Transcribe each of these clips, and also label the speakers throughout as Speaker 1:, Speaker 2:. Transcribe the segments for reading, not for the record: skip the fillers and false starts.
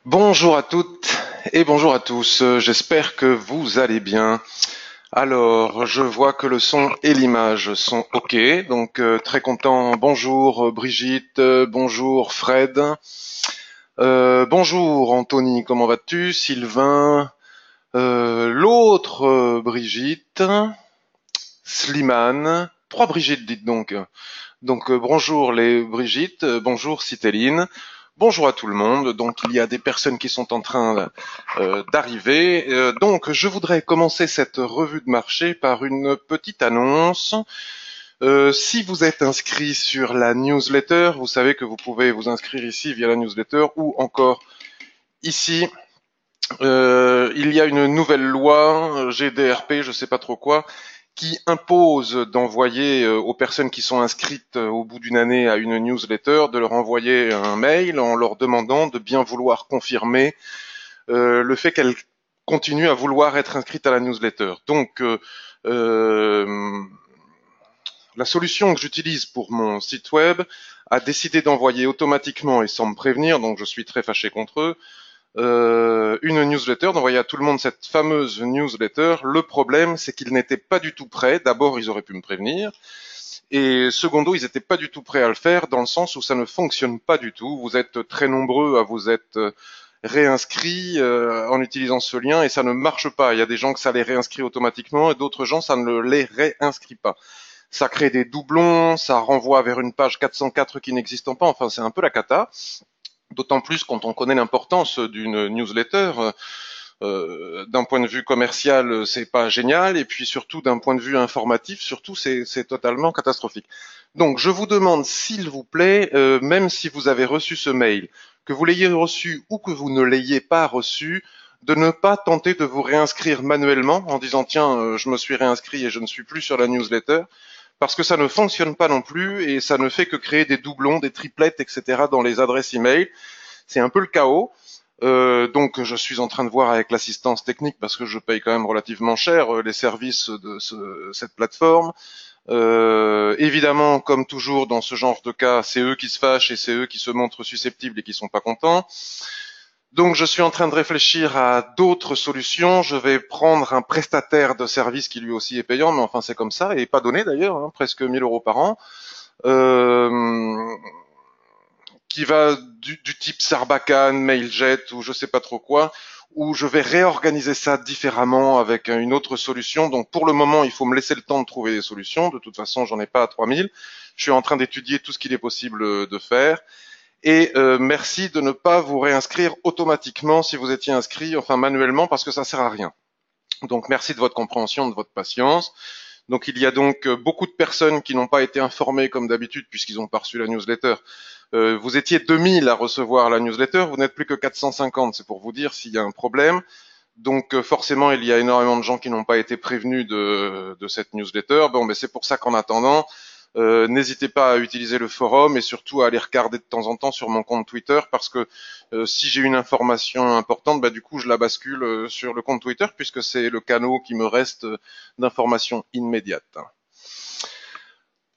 Speaker 1: Bonjour à toutes et bonjour à tous. J'espère que vous allez bien. Alors, je vois que le son et l'image sont OK, donc très content. Bonjour Brigitte, bonjour Fred, bonjour Anthony, comment vas-tu? Sylvain, l'autre Brigitte, Slimane, trois Brigitte, dites donc. Donc bonjour les Brigitte, bonjour Citeline, bonjour à tout le monde. Donc il y a des personnes qui sont en train d'arriver. Donc je voudrais commencer cette revue de marché par une petite annonce. Si vous êtes inscrit sur la newsletter, vous savez que vous pouvez vous inscrire ici via la newsletter ou encore ici. Il y a une nouvelle loi GDRP, je sais pas trop quoi, qui impose d'envoyer aux personnes qui sont inscrites au bout d'une année à une newsletter, de leur envoyer un mail en leur demandant de bien vouloir confirmer le fait qu'elles continuent à vouloir être inscrites à la newsletter. Donc, euh, la solution que j'utilise pour mon site web a décidé d'envoyer automatiquement et sans me prévenir, donc je suis très fâché contre eux, une newsletter, d'envoyer à tout le monde cette fameuse newsletter. Le problème, c'est qu'ils n'étaient pas du tout prêts. D'abord, ils auraient pu me prévenir. Et secondo, ils n'étaient pas du tout prêts à le faire dans le sens où ça ne fonctionne pas du tout. Vous êtes très nombreux à vous être réinscrits en utilisant ce lien et ça ne marche pas. Il y a des gens que ça les réinscrit automatiquement et d'autres gens, ça ne les réinscrit pas. Ça crée des doublons, ça renvoie vers une page 404 qui n'existe pas. Enfin, c'est un peu la cata. D'autant plus quand on connaît l'importance d'une newsletter. D'un point de vue commercial, c'est pas génial, et puis surtout d'un point de vue informatif, surtout c'est totalement catastrophique. Donc je vous demande s'il vous plaît, même si vous avez reçu ce mail, que vous l'ayez reçu ou que vous ne l'ayez pas reçu, de ne pas tenter de vous réinscrire manuellement en disant tiens je me suis réinscrit et je ne suis plus sur la newsletter, parce que ça ne fonctionne pas non plus et ça ne fait que créer des doublons, des triplettes, etc. dans les adresses email. C'est un peu le chaos. Donc je suis en train de voir avec l'assistance technique parce que je paye quand même relativement cher les services de cette plateforme. Évidemment, comme toujours dans ce genre de cas, c'est eux qui se fâchent et c'est eux qui se montrent susceptibles et qui sont pas contents. Donc je suis en train de réfléchir à d'autres solutions. Je vais prendre un prestataire de service qui lui aussi est payant, mais enfin c'est comme ça et pas donné d'ailleurs, hein, presque 1 000 € par an. Euh, qui va du type Sarbacane, Mailjet ou je sais pas trop quoi, où je vais réorganiser ça différemment avec une autre solution. Donc pour le moment, il faut me laisser le temps de trouver des solutions. De toute façon, j'en ai pas à 3000. Je suis en train d'étudier tout ce qu'il est possible de faire. Et merci de ne pas vous réinscrire automatiquement si vous étiez inscrit, enfin manuellement, parce que ça sert à rien. Donc merci de votre compréhension, de votre patience. Donc il y a donc beaucoup de personnes qui n'ont pas été informées comme d'habitude puisqu'ils n'ont pas reçu la newsletter. Vous étiez 2000 à recevoir la newsletter, vous n'êtes plus que 450, c'est pour vous dire s'il y a un problème. Donc forcément, il y a énormément de gens qui n'ont pas été prévenus de cette newsletter. Bon, mais c'est pour ça qu'en attendant, n'hésitez pas à utiliser le forum et surtout à aller regarder de temps en temps sur mon compte Twitter parce que si j'ai une information importante, bah, du coup je la bascule sur le compte Twitter puisque c'est le canal qui me reste d'informations immédiates.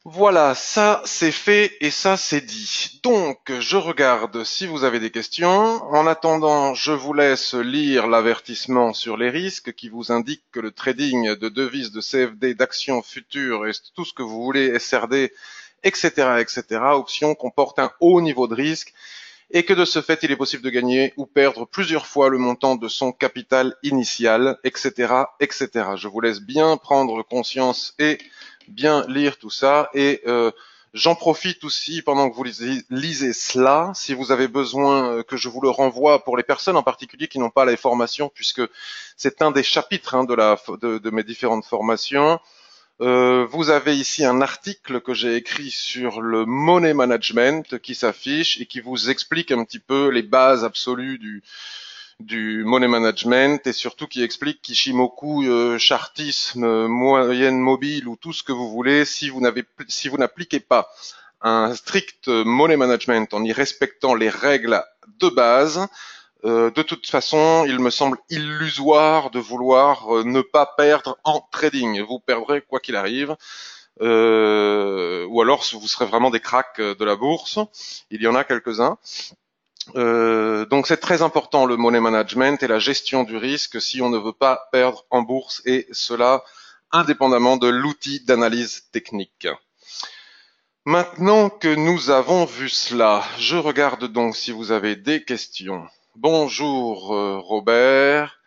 Speaker 1: Voilà, ça c'est fait et ça c'est dit. Donc, je regarde si vous avez des questions. En attendant, je vous laisse lire l'avertissement sur les risques qui vous indique que le trading de devises, de CFD, d'actions futures et tout ce que vous voulez, SRD, etc., etc., options comporte un haut niveau de risque et que de ce fait, il est possible de gagner ou perdre plusieurs fois le montant de son capital initial, etc., etc. Je vous laisse bien prendre conscience et bien lire tout ça. Et j'en profite aussi pendant que vous lisez cela, si vous avez besoin que je vous le renvoie pour les personnes en particulier qui n'ont pas la formation, puisque c'est un des chapitres de mes différentes formations. Vous avez ici un article que j'ai écrit sur le money management qui s'affiche et qui vous explique un petit peu les bases absolues du money management et surtout qui explique qu'Ishimoku, chartisme, moyenne mobile ou tout ce que vous voulez, si vous n'appliquez pas un strict money management en y respectant les règles de base, de toute façon, il me semble illusoire de vouloir ne pas perdre en trading. Vous perdrez quoi qu'il arrive, ou alors vous serez vraiment des cracks de la bourse. Il y en a quelques-uns. Donc Donc c'est très important le money management et la gestion du risque si on ne veut pas perdre en bourse, et cela indépendamment de l'outil d'analyse technique. Maintenant que nous avons vu cela, je regarde donc si vous avez des questions. Bonjour Robert.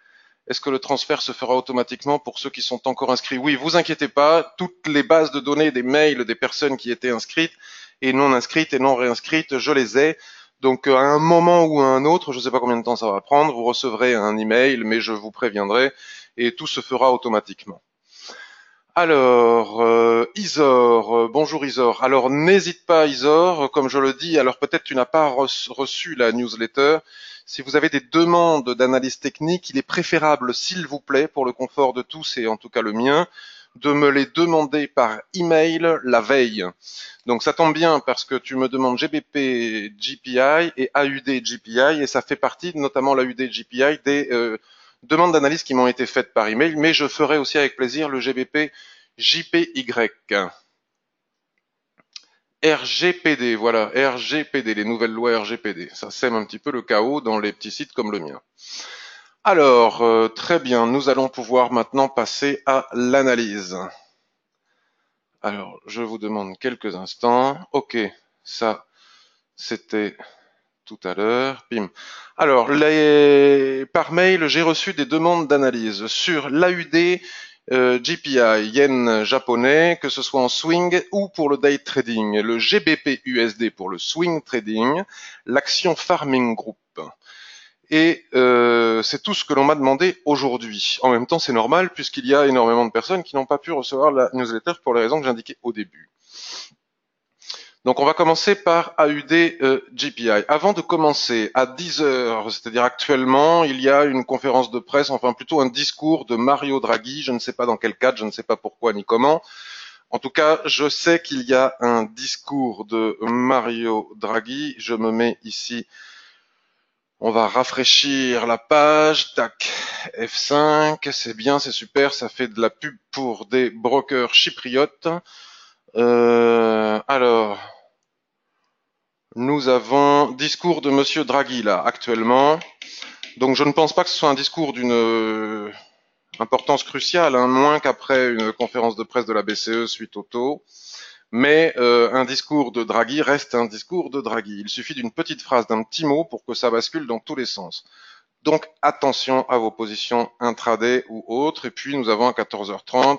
Speaker 1: Est-ce que le transfert se fera automatiquement pour ceux qui sont encore inscrits? Oui, vous inquiétez pas, toutes les bases de données des mails des personnes qui étaient inscrites et non inscrites et non réinscrites, je les ai. Donc à un moment ou à un autre, je ne sais pas combien de temps ça va prendre, vous recevrez un email, mais je vous préviendrai et tout se fera automatiquement. Alors, Isor, bonjour Isor. Alors, n'hésite pas Isor, comme je le dis, alors peut-être tu n'as pas reçu la newsletter. Si vous avez des demandes d'analyse technique, il est préférable, s'il vous plaît, pour le confort de tous et en tout cas le mien, de me les demander par email la veille. Donc ça tombe bien parce que tu me demandes GBP GPI et AUD GPI, et ça fait partie, notamment l'AUD GPI, des demandes d'analyse qui m'ont été faites par email, mais je ferai aussi avec plaisir le GBP JPY. RGPD, voilà, RGPD, les nouvelles lois RGPD. Ça sème un petit peu le chaos dans les petits sites comme le mien. Alors, très bien, nous allons pouvoir maintenant passer à l'analyse. Alors, je vous demande quelques instants. Ok, ça, c'était tout à l'heure. Bim. Alors, par mail, j'ai reçu des demandes d'analyse sur l'AUD GPI, yen japonais, que ce soit en swing ou pour le day trading, le GBP USD pour le swing trading, l'action Farming Group. Et c'est tout ce que l'on m'a demandé aujourd'hui. En même temps, c'est normal puisqu'il y a énormément de personnes qui n'ont pas pu recevoir la newsletter pour les raisons que j'indiquais au début. Donc on va commencer par AUD GPI. Avant de commencer, à 10 heures, c'est-à-dire actuellement, il y a une conférence de presse, enfin plutôt un discours de Mario Draghi, je ne sais pas dans quel cadre, je ne sais pas pourquoi ni comment. En tout cas, je sais qu'il y a un discours de Mario Draghi. Je me mets ici, on va rafraîchir la page, tac, F5, c'est bien, c'est super, ça fait de la pub pour des brokers chypriotes. Alors, nous avons discours de Monsieur Draghi là actuellement. Donc je ne pense pas que ce soit un discours d'une importance cruciale, hein, moins qu'après une conférence de presse de la BCE suite au taux. Mais un discours de Draghi reste un discours de Draghi. Il suffit d'une petite phrase, d'un petit mot pour que ça bascule dans tous les sens. Donc attention à vos positions intraday ou autres. Et puis nous avons à 14h30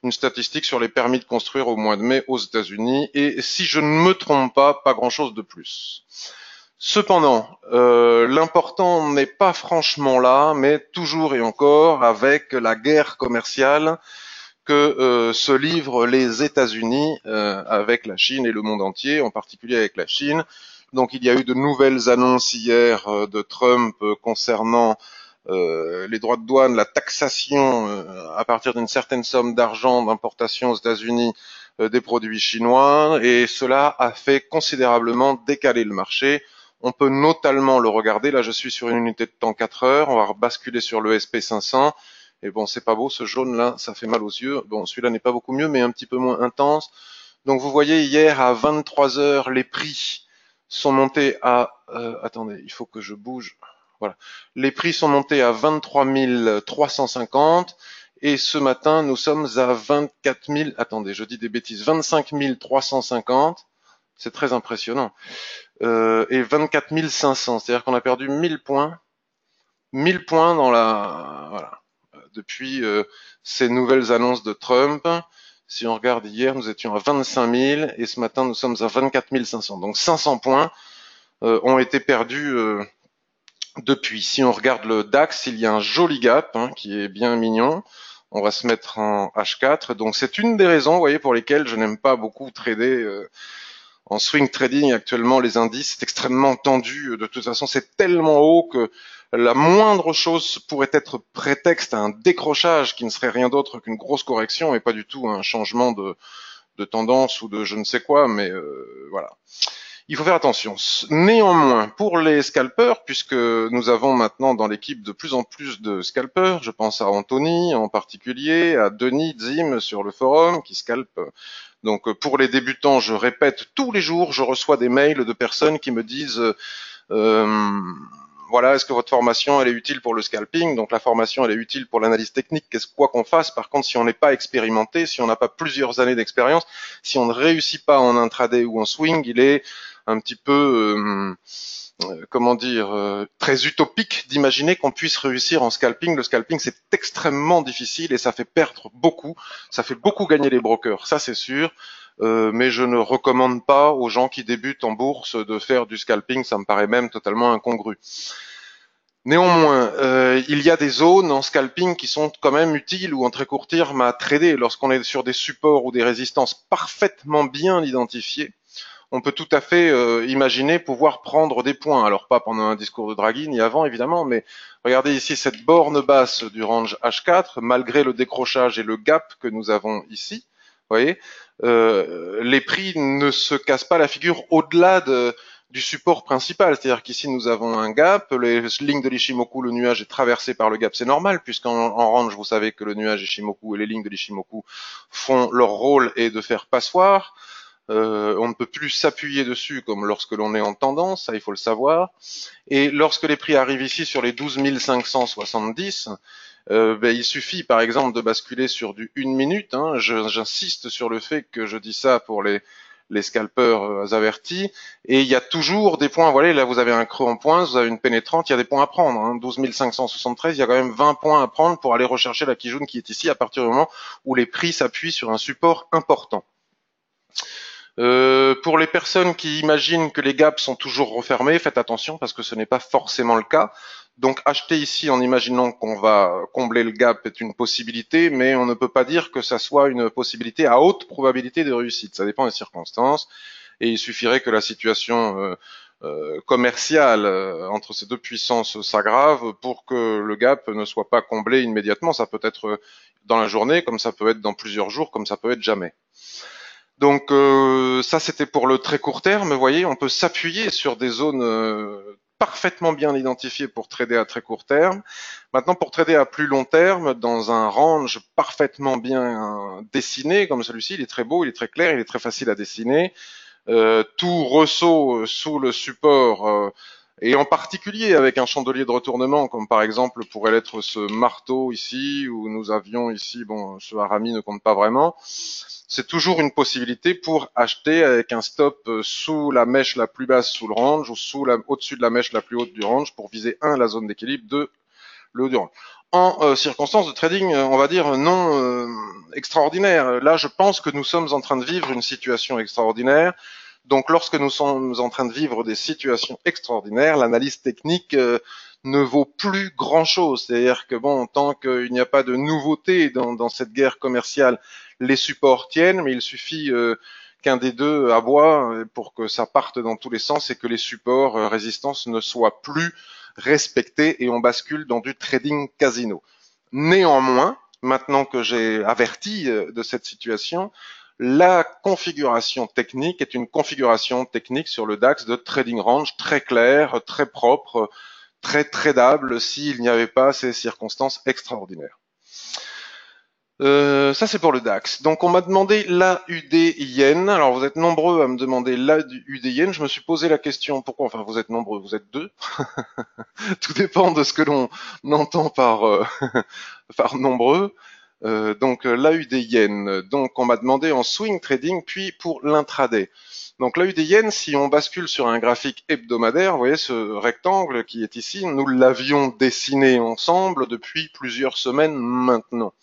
Speaker 1: une statistique sur les permis de construire au mois de mai aux États-Unis. Et si je ne me trompe pas grand-chose de plus. Cependant, l'important n'est pas franchement là, mais toujours et encore avec la guerre commerciale que se livrent les États-Unis avec la Chine et le monde entier, en particulier avec la Chine. Donc il y a eu de nouvelles annonces hier de Trump concernant les droits de douane, la taxation à partir d'une certaine somme d'argent d'importation aux États-Unis des produits chinois, et cela a fait considérablement décaler le marché. On peut notamment le regarder, là je suis sur une unité de temps 4 heures, on va basculer sur le SP500, et bon c'est pas beau ce jaune là, ça fait mal aux yeux, bon celui-là n'est pas beaucoup mieux mais un petit peu moins intense. Donc vous voyez hier à 23 heures les prix sont montés à, attendez, il faut que je bouge, voilà, les prix sont montés à 23 350, et ce matin nous sommes à 24 000, attendez je dis des bêtises, 25 350, c'est très impressionnant. Et 24 500, c'est-à-dire qu'on a perdu 1000 points dans la, voilà, depuis ces nouvelles annonces de Trump. Si on regarde hier, nous étions à 25 000 et ce matin nous sommes à 24 500. Donc 500 points ont été perdus depuis. Si on regarde le DAX, il y a un joli gap hein, qui est bien mignon. On va se mettre en H4. Donc c'est une des raisons, vous voyez, pour lesquelles je n'aime pas beaucoup trader en swing trading. Actuellement, les indices, c'est extrêmement tendu. De toute façon, c'est tellement haut que la moindre chose pourrait être prétexte à un décrochage qui ne serait rien d'autre qu'une grosse correction et pas du tout un changement de tendance ou de je ne sais quoi, mais voilà. Il faut faire attention. Néanmoins, pour les scalpers, puisque nous avons maintenant dans l'équipe de plus en plus de scalpers, je pense à Anthony en particulier, à Denis Zim sur le forum qui scalpe. Donc pour les débutants, je répète tous les jours, je reçois des mails de personnes qui me disent voilà, est-ce que votre formation elle est utile pour le scalping? Donc la formation elle est utile pour l'analyse technique, qu'est-ce quoi qu'on fasse. Par contre, si on n'est pas expérimenté, si on n'a pas plusieurs années d'expérience, si on ne réussit pas en intraday ou en swing, il est un petit peu comment dire, très utopique d'imaginer qu'on puisse réussir en scalping. Le scalping, c'est extrêmement difficile et ça fait perdre beaucoup. Ça fait beaucoup gagner les brokers, ça c'est sûr. Mais je ne recommande pas aux gens qui débutent en bourse de faire du scalping. Ça me paraît même totalement incongru. Néanmoins, il y a des zones en scalping qui sont quand même utiles ou en très court terme à trader. Lorsqu'on est sur des supports ou des résistances parfaitement bien identifiées, on peut tout à fait imaginer pouvoir prendre des points. Alors pas pendant un discours de Draghi ni avant évidemment, mais regardez ici cette borne basse du range H4, malgré le décrochage et le gap que nous avons ici, vous voyez, les prix ne se cassent pas la figure au-delà du support principal. C'est-à-dire qu'ici nous avons un gap, les lignes de l'Ishimoku, le nuage est traversé par le gap, c'est normal, puisqu'en range vous savez que le nuage Ishimoku et les lignes de l'Ishimoku font leur rôle et de faire passoire. On ne peut plus s'appuyer dessus comme lorsque l'on est en tendance, ça il faut le savoir. Et lorsque les prix arrivent ici sur les 12 570, il suffit par exemple de basculer sur du 1 minute. Hein. J'insiste sur le fait que je dis ça pour les scalpeurs avertis. Et il y a toujours des points. Voilà, là vous avez un creux en points, vous avez une pénétrante, il y a des points à prendre. Hein. 12 573, il y a quand même 20 points à prendre pour aller rechercher la Kijun qui est ici à partir du moment où les prix s'appuient sur un support important. Pour les personnes qui imaginent que les gaps sont toujours refermés, faites attention parce que ce n'est pas forcément le cas. Donc acheter ici en imaginant qu'on va combler le gap est une possibilité, mais on ne peut pas dire que ça soit une possibilité à haute probabilité de réussite. Ça dépend des circonstances et il suffirait que la situation commerciale entre ces deux puissances s'aggrave pour que le gap ne soit pas comblé immédiatement. Ça peut être dans la journée, comme ça peut être dans plusieurs jours, comme ça peut être jamais. Donc ça c'était pour le très court terme. Vous voyez, on peut s'appuyer sur des zones parfaitement bien identifiées pour trader à très court terme. Maintenant, pour trader à plus long terme, dans un range parfaitement bien dessiné comme celui-ci, il est très beau, il est très clair, il est très facile à dessiner. Tout ressaut sous le support et en particulier avec un chandelier de retournement, comme par exemple pourrait l'être ce marteau ici, où nous avions ici, bon, ce harami ne compte pas vraiment, c'est toujours une possibilité pour acheter avec un stop sous la mèche la plus basse sous le range ou au-dessus de la mèche la plus haute du range pour viser la zone d'équilibre, le haut du range. En circonstances de trading, on va dire non extraordinaire. Là, je pense que nous sommes en train de vivre une situation extraordinaire. Donc, lorsque nous sommes en train de vivre des situations extraordinaires, l'analyse technique ne vaut plus grand-chose. C'est-à-dire que bon, tant qu'il n'y a pas de nouveauté dans cette guerre commerciale, les supports tiennent, mais il suffit qu'un des deux aboie pour que ça parte dans tous les sens et que les supports résistance ne soient plus respectés et on bascule dans du trading casino. Néanmoins, maintenant que j'ai averti de cette situation, la configuration technique est une configuration technique sur le DAX de trading range très claire, très propre, très tradable s'il n'y avait pas ces circonstances extraordinaires. Ça c'est pour le DAX. Donc on m'a demandé l'AUD Yen. Alors vous êtes nombreux à me demander l'AUD Yen. Je me suis posé la question pourquoi. Enfin vous êtes nombreux, vous êtes deux. Tout dépend de ce que l'on entend par par nombreux. Donc l'AUD Yen. Donc on m'a demandé en swing trading puis pour l'intraday. Donc l'AUD Yen, si on bascule sur un graphique hebdomadaire, vous voyez ce rectangle qui est ici, nous l'avions dessiné ensemble depuis plusieurs semaines maintenant.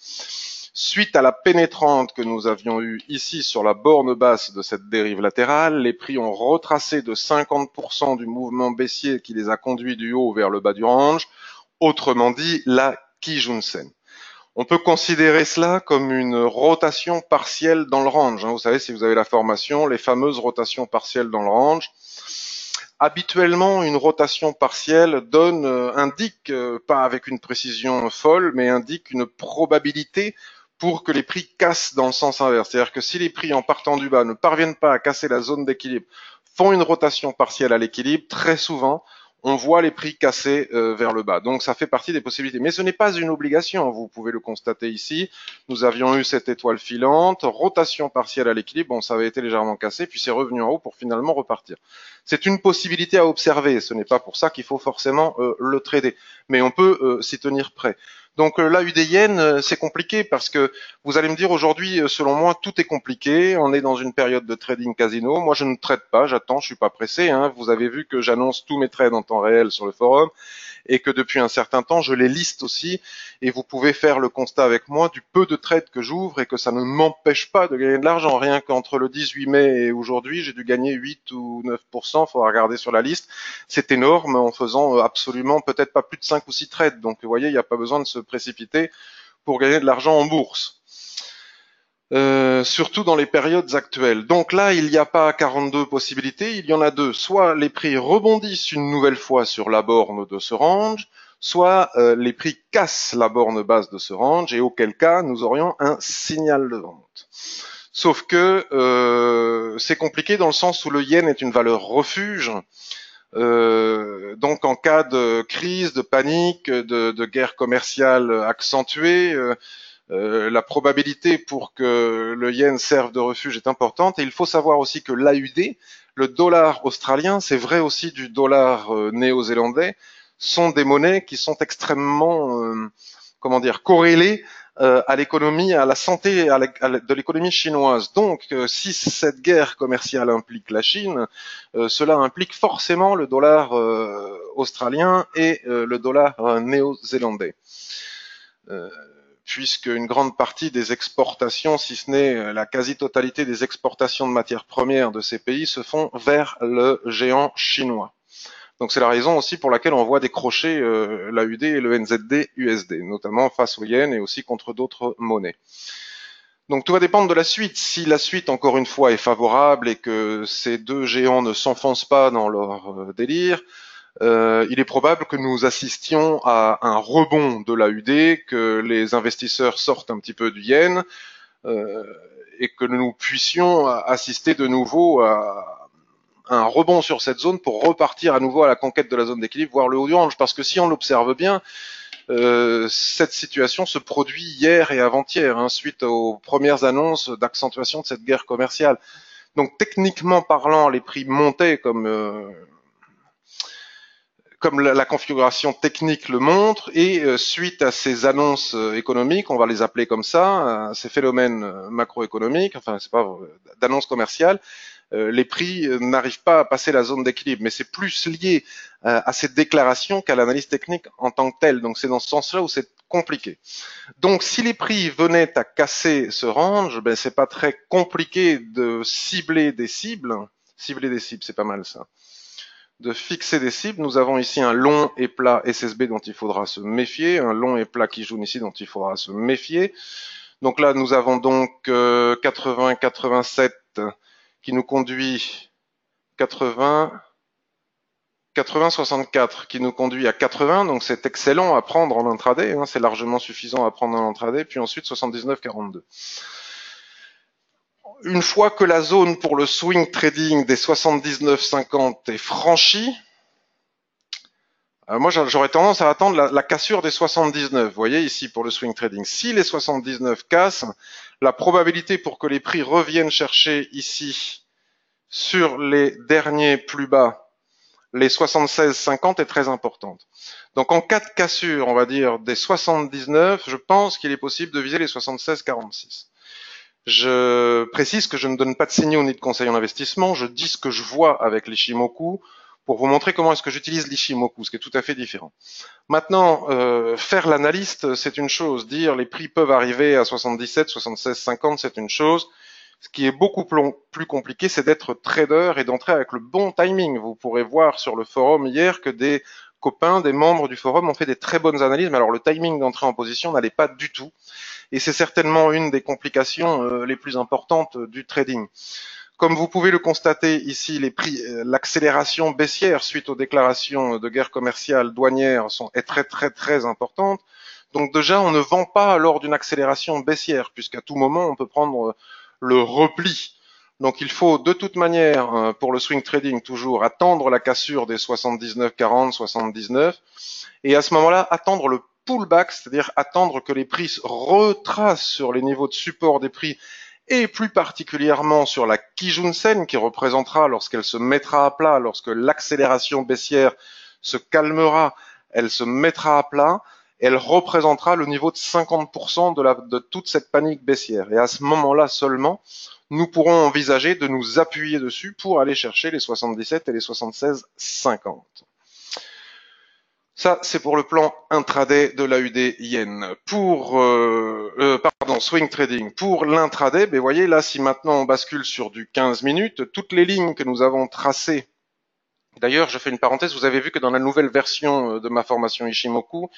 Speaker 1: Suite à la pénétrante que nous avions eue ici sur la borne basse de cette dérive latérale, les prix ont retracé de 50% du mouvement baissier qui les a conduits du haut vers le bas du range, autrement dit la Kijun-sen. On peut considérer cela comme une rotation partielle dans le range. Vous savez, si vous avez la formation, les fameuses rotations partielles dans le range. Habituellement, une rotation partielle indique, pas avec une précision folle, mais indique une probabilité pour que les prix cassent dans le sens inverse. C'est-à-dire que si les prix en partant du bas ne parviennent pas à casser la zone d'équilibre, font une rotation partielle à l'équilibre, très souvent, on voit les prix casser vers le bas. Donc ça fait partie des possibilités. Mais ce n'est pas une obligation, vous pouvez le constater ici. Nous avions eu cette étoile filante, rotation partielle à l'équilibre, bon ça avait été légèrement cassé, puis c'est revenu en haut pour finalement repartir. C'est une possibilité à observer, ce n'est pas pour ça qu'il faut forcément le trader, mais on peut s'y tenir prêt. Donc l'AUD yen, c'est compliqué parce que vous allez me dire aujourd'hui, selon moi, tout est compliqué. On est dans une période de trading casino. Moi, je ne trade pas, j'attends, je suis pas pressé. Hein. Vous avez vu que j'annonce tous mes trades en temps réel sur le forum et que depuis un certain temps, je les liste aussi. Et vous pouvez faire le constat avec moi du peu de trades que j'ouvre et que ça ne m'empêche pas de gagner de l'argent. Rien qu'entre le 18 mai et aujourd'hui, j'ai dû gagner 8 ou 9%. Faudra regarder sur la liste. C'est énorme en faisant absolument peut-être pas plus de 5 ou 6 trades. Donc, vous voyez, il n'y a pas besoin de se précipiter pour gagner de l'argent en bourse. Surtout dans les périodes actuelles. Donc là, il n'y a pas 42 possibilités, il y en a deux. Soit les prix rebondissent une nouvelle fois sur la borne de ce range, soit les prix cassent la borne basse de ce range, et auquel cas, nous aurions un signal de vente. Sauf que c'est compliqué dans le sens où le yen est une valeur refuge. Donc en cas de crise, de panique, de guerre commerciale accentuée, la probabilité pour que le yen serve de refuge est importante. Et il faut savoir aussi que l'AUD, le dollar australien, c'est vrai aussi du dollar néo-zélandais, sont des monnaies qui sont extrêmement, corrélées à l'économie, à la santé de l'économie chinoise. Donc, si cette guerre commerciale implique la Chine, cela implique forcément le dollar australien et le dollar néo-zélandais. Puisque une grande partie des exportations, si ce n'est la quasi-totalité des exportations de matières premières de ces pays, se font vers le géant chinois. Donc c'est la raison aussi pour laquelle on voit décrocher l'AUD et le NZD-USD, notamment face au yen et aussi contre d'autres monnaies. Donc tout va dépendre de la suite. Si la suite, encore une fois, est favorable et que ces deux géants ne s'enfoncent pas dans leur délire, il est probable que nous assistions à un rebond de l'AUD, que les investisseurs sortent un petit peu du yen et que nous puissions assister de nouveau à un rebond sur cette zone pour repartir à nouveau à la conquête de la zone d'équilibre, voire le haut du range. Parce que si on l'observe bien, cette situation se produit hier et avant-hier, hein, suite aux premières annonces d'accentuation de cette guerre commerciale. Donc techniquement parlant, les prix montaient comme la configuration technique le montre, et suite à ces annonces économiques, on va les appeler comme ça, ces phénomènes macroéconomiques, enfin c'est pas d'annonces commerciales, les prix n'arrivent pas à passer la zone d'équilibre, mais c'est plus lié à cette déclaration qu'à l'analyse technique en tant que telle. Donc c'est dans ce sens-là où c'est compliqué. Donc si les prix venaient à casser ce range, ben c'est pas très compliqué de cibler des cibles. Cibler des cibles, c'est pas mal ça. De fixer des cibles. Nous avons ici un long et plat SSB dont il faudra se méfier, un long et plat qui jaune ici dont il faudra se méfier. Donc là, nous avons donc 80-87 qui nous conduit 80-64 qui nous conduit à 80, donc c'est excellent à prendre en intraday, hein, c'est largement suffisant à prendre en intraday, puis ensuite 79-42. Une fois que la zone pour le swing trading des 79-50 est franchie, moi j'aurais tendance à attendre la cassure des 79, vous voyez ici pour le swing trading. Si les 79 cassent, la probabilité pour que les prix reviennent chercher ici sur les derniers plus bas, les 76,50 est très importante. Donc en cas de cassure, on va dire des 79, je pense qu'il est possible de viser les 76,46. Je précise que je ne donne pas de signaux ni de conseils en investissement, je dis ce que je vois avec l'Ishimoku pour vous montrer comment est-ce que j'utilise l'Ishimoku, ce qui est tout à fait différent. Maintenant, faire l'analyste, c'est une chose, dire les prix peuvent arriver à 77, 76,50, c'est une chose. Ce qui est beaucoup plus compliqué, c'est d'être trader et d'entrer avec le bon timing. Vous pourrez voir sur le forum hier que des copains, des membres du forum ont fait des très bonnes analyses, mais alors le timing d'entrée en position n'allait pas du tout. Et c'est certainement une des complications les plus importantes du trading. Comme vous pouvez le constater ici, les prix, l'accélération baissière suite aux déclarations de guerre commerciale douanière est très très très importante. Donc déjà, on ne vend pas lors d'une accélération baissière, puisqu'à tout moment, on peut prendre le repli. Donc il faut de toute manière, pour le swing trading, toujours attendre la cassure des 79,40, 79, et à ce moment-là, attendre le pullback, c'est-à-dire attendre que les prix retracent sur les niveaux de support des prix, et plus particulièrement sur la Kijun-sen, qui représentera, lorsqu'elle se mettra à plat, lorsque l'accélération baissière se calmera, elle se mettra à plat, elle représentera le niveau de 50% de toute cette panique baissière. Et à ce moment-là seulement, nous pourrons envisager de nous appuyer dessus pour aller chercher les 77 et les 76,50. Ça, c'est pour le plan intraday de l'AUD yen. Pour swing trading. Pour l'intraday, ben voyez là, si maintenant on bascule sur du 15 minutes, toutes les lignes que nous avons tracées. D'ailleurs, je fais une parenthèse, vous avez vu que dans la nouvelle version de ma formation Ishimoku,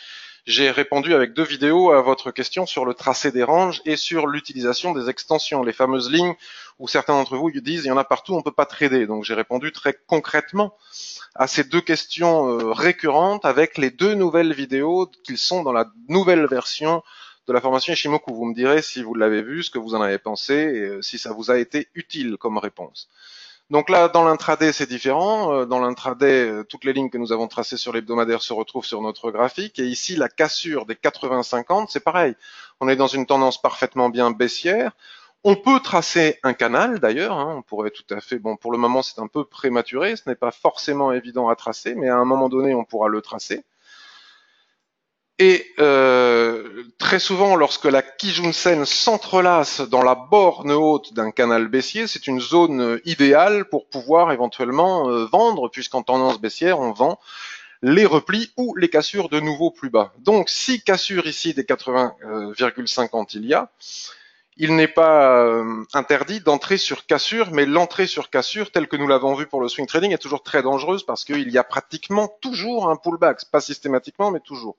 Speaker 1: j'ai répondu avec 2 vidéos à votre question sur le tracé des ranges et sur l'utilisation des extensions, les fameuses lignes où certains d'entre vous disent il y en a partout, on ne peut pas trader. Donc j'ai répondu très concrètement à ces 2 questions récurrentes avec les 2 nouvelles vidéos qui sont dans la nouvelle version de la formation Ishimoku. Vous me direz si vous l'avez vu, ce que vous en avez pensé et si ça vous a été utile comme réponse. Donc là, dans l'intraday, c'est différent. Dans l'intraday, toutes les lignes que nous avons tracées sur l'hebdomadaire se retrouvent sur notre graphique. Et ici, la cassure des 80-50, c'est pareil. On est dans une tendance parfaitement bien baissière. On peut tracer un canal, d'ailleurs. On pourrait tout à fait... Bon, pour le moment, c'est un peu prématuré. Ce n'est pas forcément évident à tracer, mais à un moment donné, on pourra le tracer. Et très souvent, lorsque la Kijun-sen s'entrelace dans la borne haute d'un canal baissier, c'est une zone idéale pour pouvoir éventuellement vendre, puisqu'en tendance baissière, on vend les replis ou les cassures de nouveau plus bas. Donc, si cassure ici des 80,50 il n'est pas interdit d'entrer sur cassure, mais l'entrée sur cassure, telle que nous l'avons vu pour le swing trading, est toujours très dangereuse parce qu'il y a pratiquement toujours un pullback, pas systématiquement, mais toujours.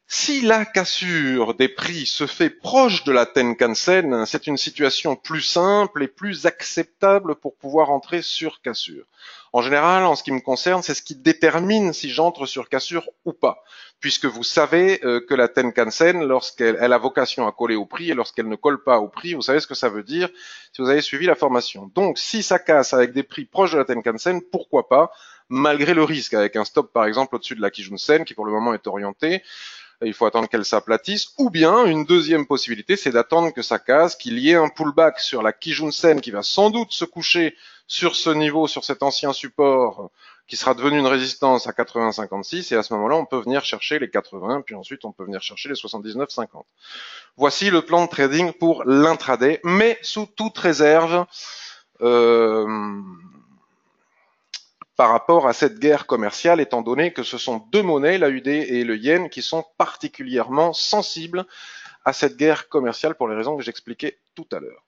Speaker 1: Si la cassure des prix se fait proche de la Tenkan-sen, c'est une situation plus simple et plus acceptable pour pouvoir entrer sur cassure. En général, en ce qui me concerne, c'est ce qui détermine si j'entre sur cassure ou pas, puisque vous savez que la Tenkan-sen, lorsqu'elle a vocation à coller au prix et lorsqu'elle ne colle pas au prix, vous savez ce que ça veut dire si vous avez suivi la formation. Donc, si ça casse avec des prix proches de la Tenkan-sen, pourquoi pas, malgré le risque, avec un stop par exemple au-dessus de la Kijun-sen, qui pour le moment est orienté. Il faut attendre qu'elle s'aplatisse, ou bien une deuxième possibilité, c'est d'attendre que ça casse, qu'il y ait un pullback sur la Kijun-sen qui va sans doute se coucher sur ce niveau, sur cet ancien support qui sera devenu une résistance à 80,56, et à ce moment-là, on peut venir chercher les 80, puis ensuite on peut venir chercher les 79,50. Voici le plan de trading pour l'intraday, mais sous toute réserve par rapport à cette guerre commerciale, étant donné que ce sont 2 monnaies, l'AUD et le yen, qui sont particulièrement sensibles à cette guerre commerciale pour les raisons que j'expliquais tout à l'heure.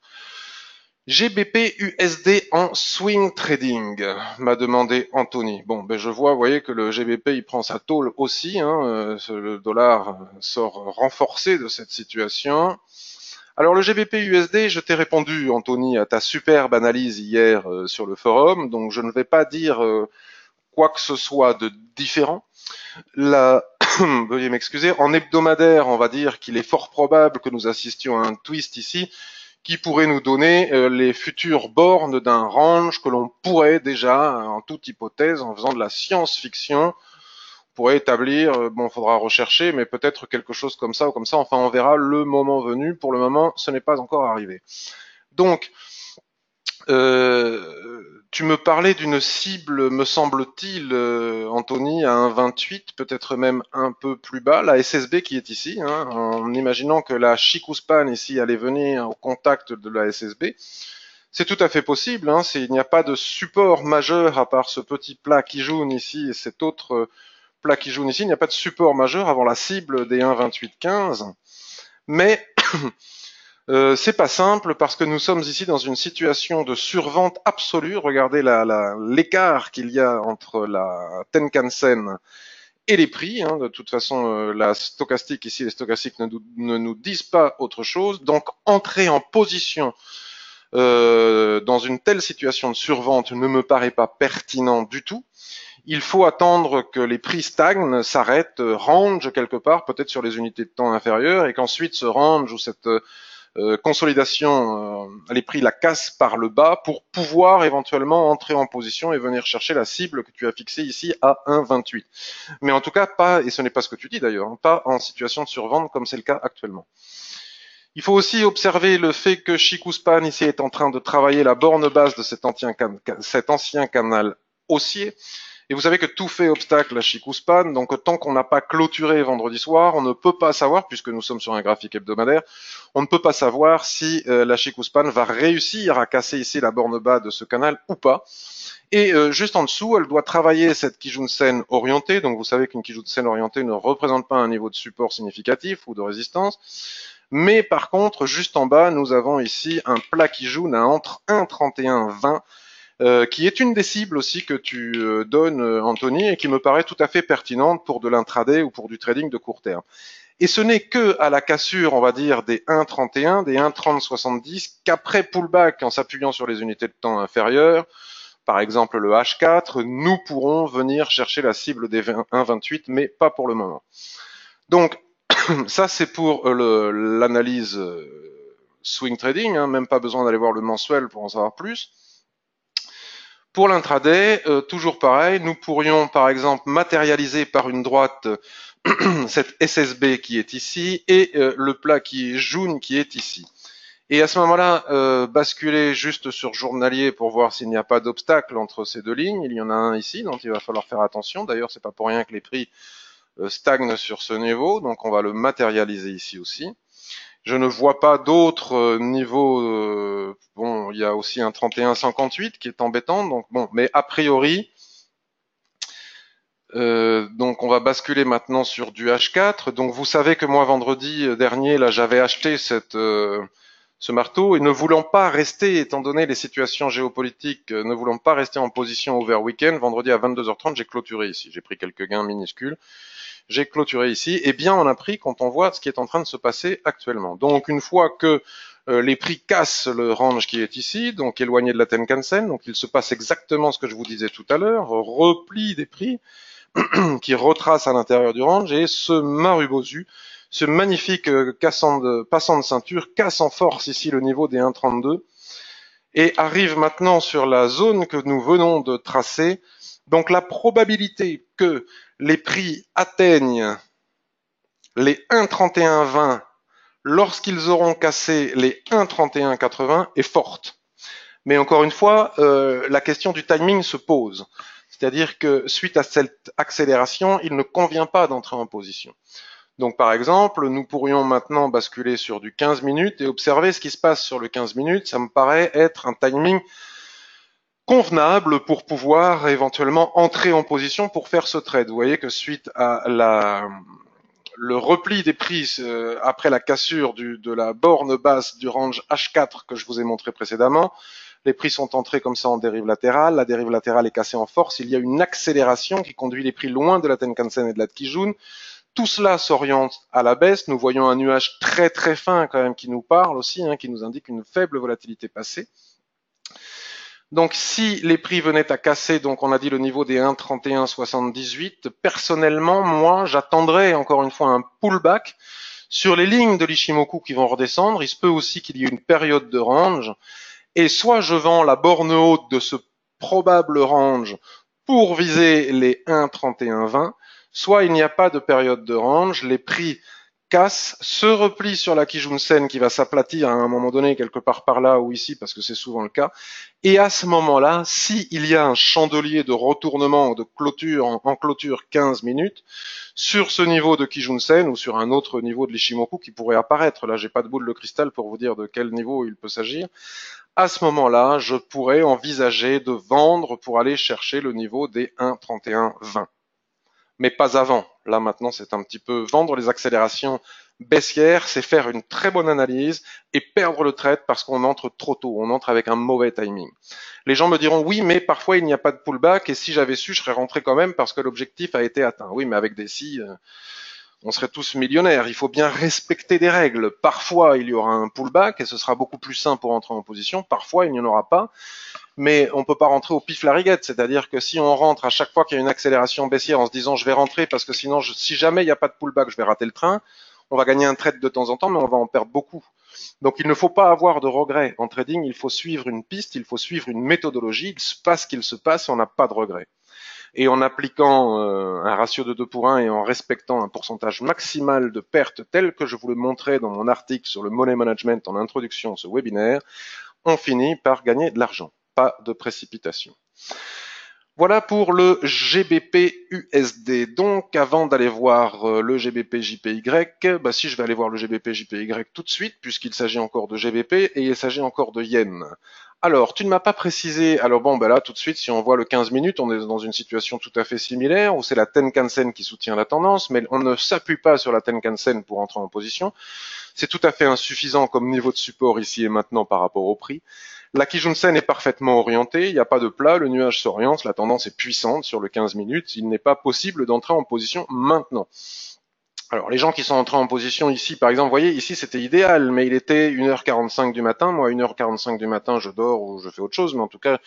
Speaker 1: GBP USD en swing trading, m'a demandé Anthony. Bon, ben je vois, vous voyez que le GBP il prend sa tôle aussi, le dollar sort renforcé de cette situation. Alors le GBP USD, je t'ai répondu, Anthony, à ta superbe analyse hier sur le forum, donc je ne vais pas dire quoi que ce soit de différent. Veuillez m'excuser, en hebdomadaire, on va dire qu'il est fort probable que nous assistions à un twist ici qui pourrait nous donner les futures bornes d'un range que l'on pourrait déjà, en toute hypothèse, en faisant de la science-fiction, pourrait établir, bon, faudra rechercher, mais peut-être quelque chose comme ça ou comme ça. Enfin, on verra le moment venu. Pour le moment, ce n'est pas encore arrivé. Donc, tu me parlais d'une cible, me semble-t-il, Anthony, à 1,28, peut-être même un peu plus bas, la SSB qui est ici, en imaginant que la Chikuspan ici allait venir au contact de la SSB. C'est tout à fait possible. Il n'y a pas de support majeur à part ce petit plat Kijun ici et cet autre plat Kijun ici. Il n'y a pas de support majeur avant la cible des 1,2815. Mais c'est pas simple parce que nous sommes ici dans une situation de survente absolue. Regardez l'écart qu'il y a entre la Tenkan-sen et les prix. De toute façon, la stochastique ici, les stochastiques ne nous disent pas autre chose. Donc, entrer en position dans une telle situation de survente ne me paraît pas pertinent du tout. Il faut attendre que les prix stagnent, s'arrêtent, range quelque part, peut-être sur les unités de temps inférieures, et qu'ensuite ce range ou cette consolidation, les prix la cassent par le bas pour pouvoir éventuellement entrer en position et venir chercher la cible que tu as fixée ici à 1,28. Mais en tout cas pas, et ce n'est pas ce que tu dis d'ailleurs, hein, pas en situation de survente comme c'est le cas actuellement. Il faut aussi observer le fait que Chikuspan ici est en train de travailler la borne basse de cet ancien canal haussier. Et vous savez que tout fait obstacle à Chikuspan, donc tant qu'on n'a pas clôturé vendredi soir, on ne peut pas savoir, puisque nous sommes sur un graphique hebdomadaire, on ne peut pas savoir si la Chikuspan va réussir à casser ici la borne bas de ce canal ou pas. Et juste en dessous, elle doit travailler cette Kijun-sen orientée. Donc vous savez qu'une Kijun-sen orientée ne représente pas un niveau de support significatif ou de résistance. Mais par contre, juste en bas, nous avons ici un plat Kijun à entre 1,31,20 qui est une des cibles aussi que tu donnes, Anthony, et qui me paraît tout à fait pertinente pour de l'intraday ou pour du trading de court terme. Et ce n'est que à la cassure, on va dire, des 1,31, des 1,30,70, qu'après pullback, en s'appuyant sur les unités de temps inférieures, par exemple le H4, nous pourrons venir chercher la cible des 1,28, mais pas pour le moment. Donc, ça c'est pour l'analyse swing trading, hein, même pas besoin d'aller voir le mensuel pour en savoir plus. Pour l'intraday, toujours pareil, nous pourrions par exemple matérialiser par une droite cette SSB qui est ici et le plat qui est jaune qui est ici. Et à ce moment-là, basculer juste sur journalier pour voir s'il n'y a pas d'obstacle entre ces deux lignes. Il y en a un ici, dont il va falloir faire attention. D'ailleurs, c'est pas pour rien que les prix stagnent sur ce niveau, donc on va le matérialiser ici aussi. Je ne vois pas d'autres niveaux. Bon, il y a aussi un 31,58 qui est embêtant. Donc bon, mais a priori, donc on va basculer maintenant sur du H4. Donc vous savez que moi vendredi dernier, là, j'avais acheté ce marteau et ne voulant pas rester, étant donné les situations géopolitiques, ne voulant pas rester en position over week-end, vendredi à 22h30, j'ai clôturé ici. J'ai pris quelques gains minuscules. J'ai clôturé ici, et bien on a pris quand on voit ce qui est en train de se passer actuellement. Donc une fois que les prix cassent le range qui est ici, donc éloigné de la Tenkan-sen, donc il se passe exactement ce que je vous disais tout à l'heure, repli des prix qui retrace à l'intérieur du range, et ce Marubozu, ce magnifique passant de ceinture, casse en force ici le niveau des 1,32 et arrive maintenant sur la zone que nous venons de tracer. Donc la probabilité que les prix atteignent les 1,31,20 lorsqu'ils auront cassé les 1,31,80 est forte. Mais encore une fois, la question du timing se pose. C'est-à-dire que suite à cette accélération, il ne convient pas d'entrer en position. Donc par exemple, nous pourrions maintenant basculer sur du 15 minutes et observer ce qui se passe sur le 15 minutes. Ça me paraît être un timing convenable pour pouvoir éventuellement entrer en position pour faire ce trade. Vous voyez que suite à le repli des prix après la cassure de la borne basse du range H4 que je vous ai montré précédemment, les prix sont entrés comme ça en dérive latérale, la dérive latérale est cassée en force, il y a une accélération qui conduit les prix loin de la Tenkan-sen et de la Kijun. Tout cela s'oriente à la baisse, nous voyons un nuage très très fin quand même qui nous parle aussi, hein, qui nous indique une faible volatilité passée. Donc si les prix venaient à casser, donc on a dit le niveau des 1,31,78, personnellement, moi, j'attendrais encore une fois un pullback sur les lignes de l'Ishimoku qui vont redescendre. Il se peut aussi qu'il y ait une période de range. Et soit je vends la borne haute de ce probable range pour viser les 1,31,20, soit il n'y a pas de période de range, les prix cassent, se replient sur la Kijun-sen qui va s'aplatir à un moment donné quelque part par là ou ici parce que c'est souvent le cas. Et à ce moment-là, s'il y a un chandelier de retournement ou de clôture en clôture 15 minutes, sur ce niveau de Kijun-sen ou sur un autre niveau de l'Ishimoku qui pourrait apparaître, là j'ai pas de boule de cristal pour vous dire de quel niveau il peut s'agir, à ce moment-là, je pourrais envisager de vendre pour aller chercher le niveau des 1,31,20. Mais pas avant. Là maintenant, c'est un petit peu vendre les accélérations baissières, c'est faire une très bonne analyse et perdre le trade parce qu'on entre trop tôt, on entre avec un mauvais timing. Les gens me diront oui, mais parfois il n'y a pas de pullback et si j'avais su, je serais rentré quand même parce que l'objectif a été atteint. Oui, mais avec des si, on serait tous millionnaires. Il faut bien respecter des règles. Parfois, il y aura un pullback et ce sera beaucoup plus sain pour entrer en position. Parfois, il n'y en aura pas. Mais on peut pas rentrer au pif la riguette. C'est-à-dire que si on rentre à chaque fois qu'il y a une accélération baissière en se disant je vais rentrer parce que sinon, si jamais il n'y a pas de pullback, je vais rater le train, on va gagner un trade de temps en temps, mais on va en perdre beaucoup. Donc il ne faut pas avoir de regrets. En trading, il faut suivre une piste, il faut suivre une méthodologie, il se passe ce qu'il se passe et on n'a pas de regrets. Et en appliquant un ratio de 2 pour 1 et en respectant un pourcentage maximal de pertes tel que je vous le montrais dans mon article sur le money management en introduction à ce webinaire, on finit par gagner de l'argent. Pas de précipitation. Voilà pour le GBP USD. Donc, avant d'aller voir le GBP JPY, si je vais aller voir le GBP JPY tout de suite, puisqu'il s'agit encore de GBP et il s'agit encore de Yen. Alors, tu ne m'as pas précisé. Alors bon, là, tout de suite, si on voit le 15 minutes, on est dans une situation tout à fait similaire, où c'est la Tenkan-sen qui soutient la tendance, mais on ne s'appuie pas sur la Tenkan-sen pour entrer en position. C'est tout à fait insuffisant comme niveau de support ici et maintenant par rapport au prix. La Kijun-sen est parfaitement orientée, il n'y a pas de plat, le nuage s'oriente, la tendance est puissante sur le 15 minutes, il n'est pas possible d'entrer en position maintenant. Alors les gens qui sont entrés en position ici, par exemple, vous voyez, ici c'était idéal, mais il était 1h45 du matin, moi 1h45 du matin je dors ou je fais autre chose, mais en tout cas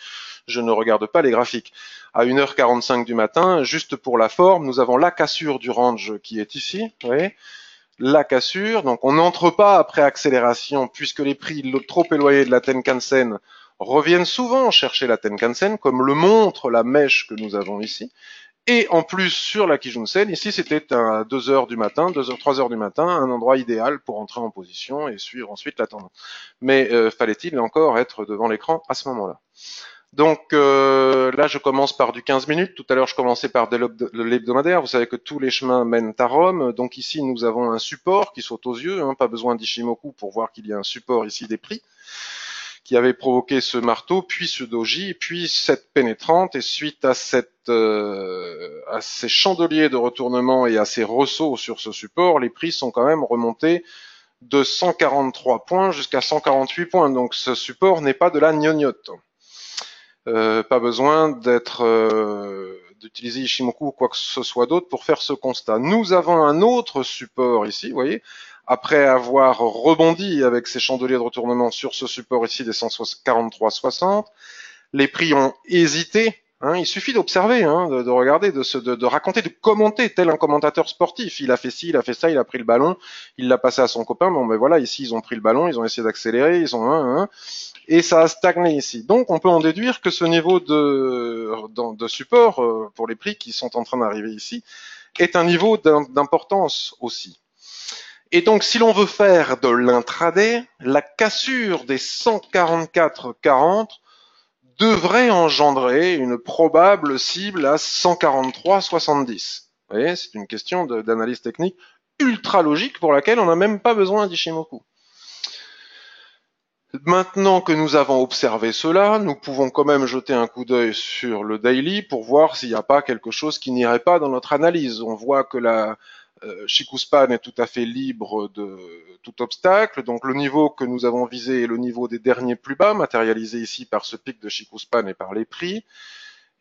Speaker 1: je ne regarde pas les graphiques. À 1h45 du matin, juste pour la forme, nous avons la cassure du range qui est ici, vous voyez, la cassure, donc on n'entre pas après accélération puisque les prix trop éloignés de la Tenkan-sen reviennent souvent chercher la Tenkan-sen comme le montre la mèche que nous avons ici. Et en plus sur la Kijun-sen, ici c'était à 2h du matin, 3h du matin, un endroit idéal pour entrer en position et suivre ensuite la tendance. Mais fallait-il encore être devant l'écran à ce moment-là? Donc là, je commence par du 15 minutes. Tout à l'heure, je commençais par l'hebdomadaire. Vous savez que tous les chemins mènent à Rome. Donc ici, nous avons un support qui saute aux yeux. Pas besoin d'Ishimoku pour voir qu'il y a un support ici des prix qui avait provoqué ce marteau, puis ce doji, puis cette pénétrante. Et suite à ces chandeliers de retournement et à ces ressauts sur ce support, les prix sont quand même remontés de 143 points jusqu'à 148 points. Donc ce support n'est pas de la gnognotte. Pas besoin d'utiliser Ishimoku ou quoi que ce soit d'autre pour faire ce constat. Nous avons un autre support ici, vous voyez, après avoir rebondi avec ces chandeliers de retournement sur ce support ici des 143,60, les prix ont hésité. Il suffit d'observer, de regarder, de raconter, de commenter tel un commentateur sportif. Il a fait ci, il a fait ça, il a pris le ballon, il l'a passé à son copain. Bon, voilà, ici ils ont pris le ballon, ils ont essayé d'accélérer, ils ont et ça a stagné ici. Donc on peut en déduire que ce niveau de support pour les prix qui sont en train d'arriver ici est un niveau d'importance aussi. Et donc si l'on veut faire de l'intraday, la cassure des 144,40 devrait engendrer une probable cible à 143,70. Vous voyez, c'est une question d'analyse technique ultra logique pour laquelle on n'a même pas besoin d'Ishimoku. Maintenant que nous avons observé cela, nous pouvons quand même jeter un coup d'œil sur le daily pour voir s'il n'y a pas quelque chose qui n'irait pas dans notre analyse. On voit que la Chikuspan est tout à fait libre de tout obstacle. Donc le niveau que nous avons visé est le niveau des derniers plus bas, matérialisé ici par ce pic de Chikuspan et par les prix.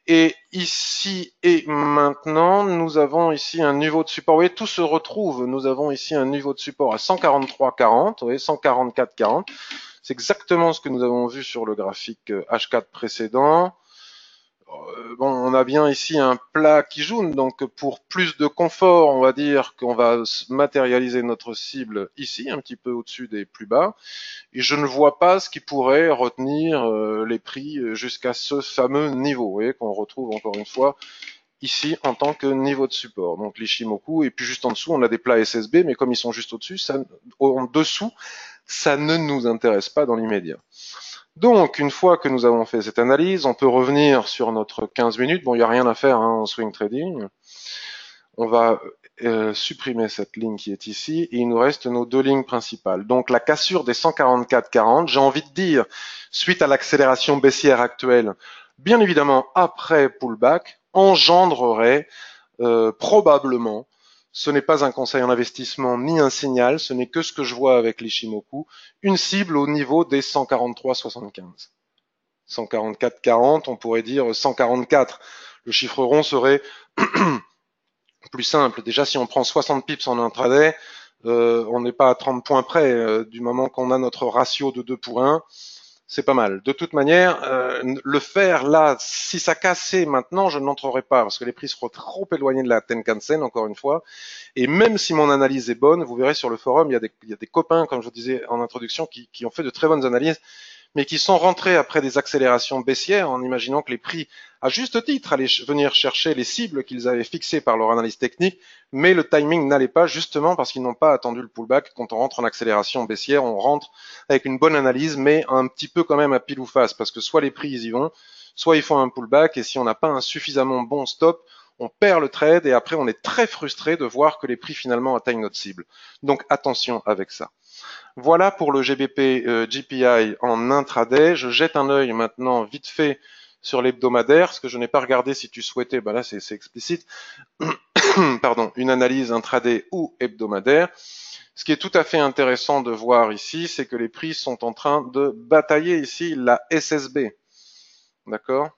Speaker 1: Et ici et maintenant, nous avons ici un niveau de support. Vous voyez, tout se retrouve. Nous avons ici un niveau de support à 143,40, vous voyez, 144,40. C'est exactement ce que nous avons vu sur le graphique H4 précédent. On a bien ici un plat qui jaune, donc pour plus de confort, on va dire qu'on va matérialiser notre cible ici, un petit peu au-dessus des plus bas. Et je ne vois pas ce qui pourrait retenir les prix jusqu'à ce fameux niveau, vous voyez, qu'on retrouve encore une fois ici en tant que niveau de support. Donc l'Ishimoku, et puis juste en dessous, on a des plats SSB, mais comme ils sont juste au-dessus, en dessous, ça ne nous intéresse pas dans l'immédiat. Donc, une fois que nous avons fait cette analyse, on peut revenir sur notre 15 minutes. Bon, il n'y a rien à faire en swing trading. On va supprimer cette ligne qui est ici, et il nous reste nos deux lignes principales. Donc, la cassure des 144,40, j'ai envie de dire, suite à l'accélération baissière actuelle, bien évidemment, après pullback, engendrerait probablement, ce n'est pas un conseil en investissement ni un signal, ce n'est que ce que je vois avec l'Ishimoku, une cible au niveau des 143,75. 144,40, on pourrait dire 144. Le chiffre rond serait plus simple. Déjà, si on prend 60 pips en intraday, on n'est pas à 30 points près. Du moment qu'on a notre ratio de 2 pour 1, c'est pas mal. De toute manière, le faire là, si ça cassait maintenant, je n'entrerai pas parce que les prix seront trop éloignés de la Tenkan-sen, encore une fois. Et même si mon analyse est bonne, vous verrez sur le forum, il y a des copains, comme je vous disais en introduction, qui ont fait de très bonnes analyses, mais qui sont rentrés après des accélérations baissières en imaginant que les prix, à juste titre, allaient venir chercher les cibles qu'ils avaient fixées par leur analyse technique, mais le timing n'allait pas justement parce qu'ils n'ont pas attendu le pullback. Quand on rentre en accélération baissière, on rentre avec une bonne analyse, mais un petit peu quand même à pile ou face, parce que soit les prix ils y vont, soit ils font un pullback, et si on n'a pas un suffisamment bon stop, on perd le trade et après on est très frustré de voir que les prix finalement atteignent notre cible. Donc attention avec ça. Voilà pour le GBP GPI en intraday. Je jette un œil maintenant vite fait sur l'hebdomadaire, ce que je n'ai pas regardé si tu souhaitais, là c'est explicite, pardon, une analyse intraday ou hebdomadaire. Ce qui est tout à fait intéressant de voir ici, c'est que les prix sont en train de batailler ici la SSB. D'accord ?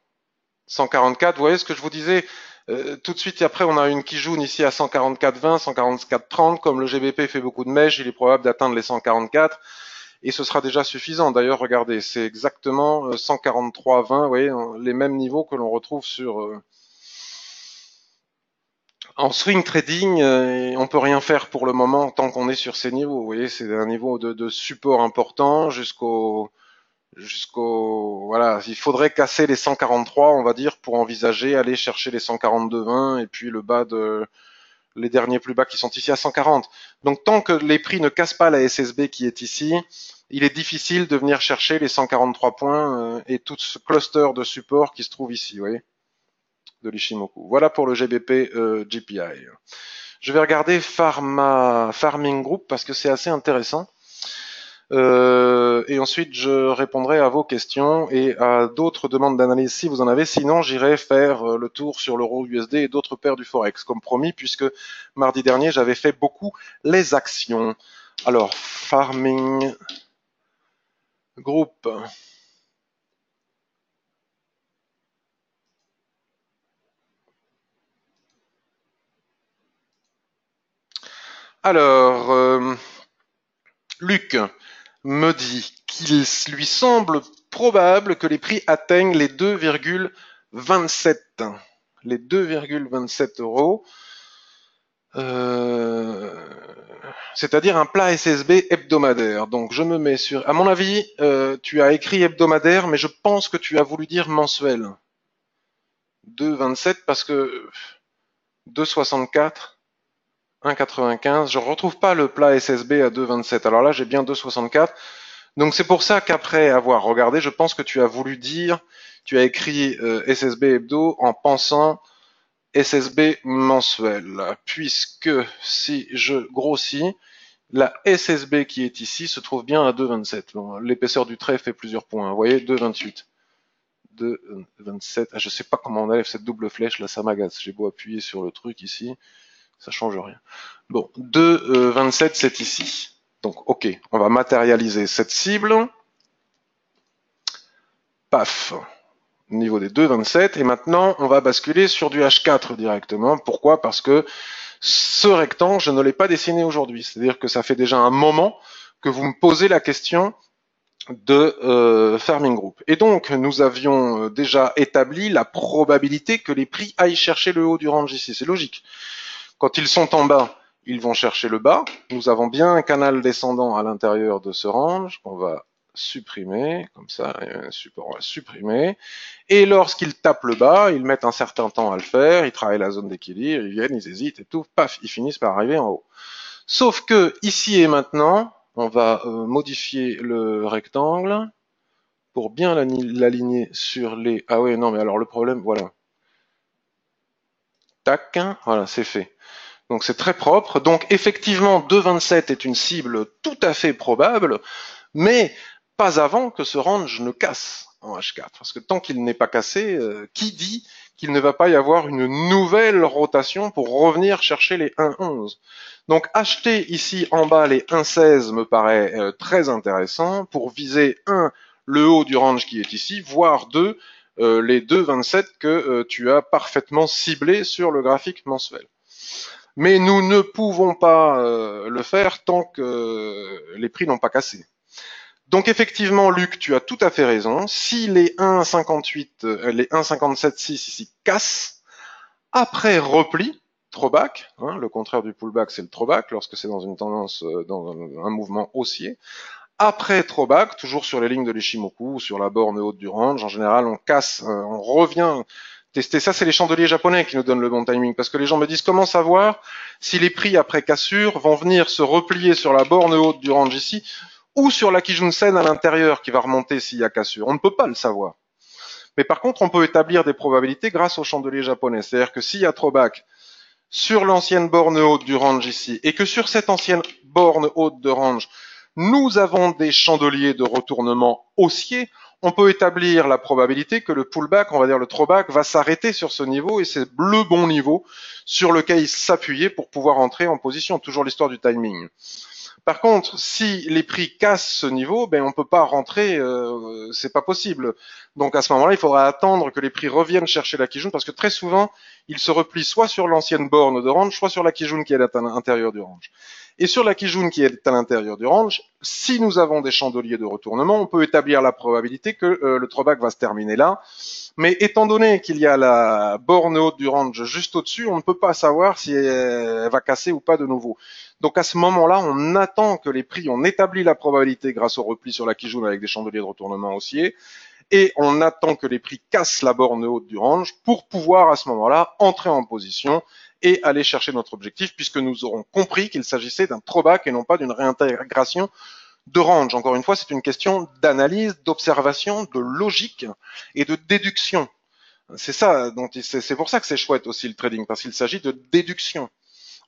Speaker 1: 144, vous voyez ce que je vous disais, tout de suite après on a une Kijun ici à 144,20, 144,30, comme le GBP fait beaucoup de mèches, il est probable d'atteindre les 144 et ce sera déjà suffisant. D'ailleurs, regardez, c'est exactement 143,20, vous voyez, les mêmes niveaux que l'on retrouve sur en swing trading. On peut rien faire pour le moment tant qu'on est sur ces niveaux. Vous voyez, c'est un niveau de support important jusqu'au voilà, il faudrait casser les 143, on va dire, pour envisager aller chercher les 142,20 et puis le bas de les derniers plus bas qui sont ici à 140. Donc tant que les prix ne cassent pas la SSB qui est ici, il est difficile de venir chercher les 143 points et tout ce cluster de support qui se trouve ici, vous voyez, de l'Ishimoku. Voilà pour le GBP GPI. Je vais regarder Farming Group parce que c'est assez intéressant. Et ensuite, je répondrai à vos questions et à d'autres demandes d'analyse si vous en avez. Sinon, j'irai faire le tour sur l'euro USD et d'autres paires du Forex, comme promis, puisque mardi dernier, j'avais fait beaucoup les actions. Alors, Farming Group. Alors, Luc me dit qu'il lui semble probable que les prix atteignent les 2,27. Les 2,27 euros. C'est-à-dire un plat SSB hebdomadaire. Donc je me mets sur... À mon avis, tu as écrit hebdomadaire, mais je pense que tu as voulu dire mensuel. 2,27 parce que 2,64, 1,95. Je ne retrouve pas le plat SSB à 2,27. Alors là, j'ai bien 2,64. Donc c'est pour ça qu'après avoir regardé, je pense que tu as voulu dire, tu as écrit SSB hebdo en pensant SSB mensuel, puisque si je grossis, la SSB qui est ici se trouve bien à 2,27. Bon, l'épaisseur du trait fait plusieurs points. Vous voyez, 2,28. 2,27. Ah, je sais pas comment on enlève cette double flèche, là ça m'agace. J'ai beau appuyer sur le truc ici, ça change rien. Bon, 2,27 c'est ici. Donc ok, on va matérialiser cette cible. Paf, niveau des 2,27. Et maintenant, on va basculer sur du H4 directement. Pourquoi? Parce que ce rectangle, je ne l'ai pas dessiné aujourd'hui. C'est-à-dire que ça fait déjà un moment que vous me posez la question de Farming Group. Et donc, nous avions déjà établi la probabilité que les prix aillent chercher le haut du range ici. C'est logique. Quand ils sont en bas, ils vont chercher le bas. Nous avons bien un canal descendant à l'intérieur de ce range qu'on va supprimer, comme ça, un support, on va supprimer. Et lorsqu'ils tapent le bas, ils mettent un certain temps à le faire, ils travaillent la zone d'équilibre, ils viennent, ils hésitent et tout, paf, ils finissent par arriver en haut. Sauf que, ici et maintenant, on va modifier le rectangle pour bien l'aligner sur les... Ah ouais, non, mais alors le problème, voilà. Tac, voilà, c'est fait. Donc c'est très propre. Donc effectivement, 2,27 est une cible tout à fait probable, mais pas avant que ce range ne casse en H4. Parce que tant qu'il n'est pas cassé, qui dit qu'il ne va pas y avoir une nouvelle rotation pour revenir chercher les 1,11? Donc acheter ici en bas les 1,16 me paraît très intéressant pour viser le haut du range qui est ici, voire les 2,27 que tu as parfaitement ciblé sur le graphique mensuel. Mais nous ne pouvons pas le faire tant que les prix n'ont pas cassé. Donc effectivement, Luc, tu as tout à fait raison. Si les 1,58, les 1,57,6 ici cassent, après repli, throwback, hein, le contraire du pullback, c'est le throwback, lorsque c'est dans une tendance, dans un mouvement haussier. Après throwback, toujours sur les lignes de l'Ishimoku ou sur la borne haute du range, en général, on casse, on revient tester. Ça, c'est les chandeliers japonais qui nous donnent le bon timing, parce que les gens me disent comment savoir si les prix après cassure vont venir se replier sur la borne haute du range ici ou sur la Kijun-sen à l'intérieur qui va remonter s'il y a cassure. On ne peut pas le savoir. Mais par contre, on peut établir des probabilités grâce aux chandeliers japonais. C'est-à-dire que s'il y a throwback sur l'ancienne borne haute du range ici, et que sur cette ancienne borne haute de range, nous avons des chandeliers de retournement haussier, on peut établir la probabilité que le pullback, on va dire le throwback, va s'arrêter sur ce niveau, et c'est le bon niveau sur lequel s'appuyer pour pouvoir entrer en position. Toujours l'histoire du timing. Par contre, si les prix cassent ce niveau, ben on peut pas rentrer, c'est pas possible. Donc à ce moment-là, il faudra attendre que les prix reviennent chercher la Kijun, parce que très souvent, ils se replient soit sur l'ancienne borne de range, soit sur la Kijun qui est à l'intérieur du range. Et sur la Kijun qui est à l'intérieur du range, si nous avons des chandeliers de retournement, on peut établir la probabilité que le throwback va se terminer là. Mais étant donné qu'il y a la borne haute du range juste au-dessus, on ne peut pas savoir si elle va casser ou pas de nouveau. Donc à ce moment-là, on attend que les prix, on établit la probabilité grâce au repli sur la Kijun avec des chandeliers de retournement haussier, et on attend que les prix cassent la borne haute du range pour pouvoir à ce moment-là entrer en position et aller chercher notre objectif, puisque nous aurons compris qu'il s'agissait d'un throwback et non pas d'une réintégration de range. Encore une fois, c'est une question d'analyse, d'observation, de logique et de déduction. C'est ça, donc c'est pour ça que c'est chouette aussi le trading, parce qu'il s'agit de déduction.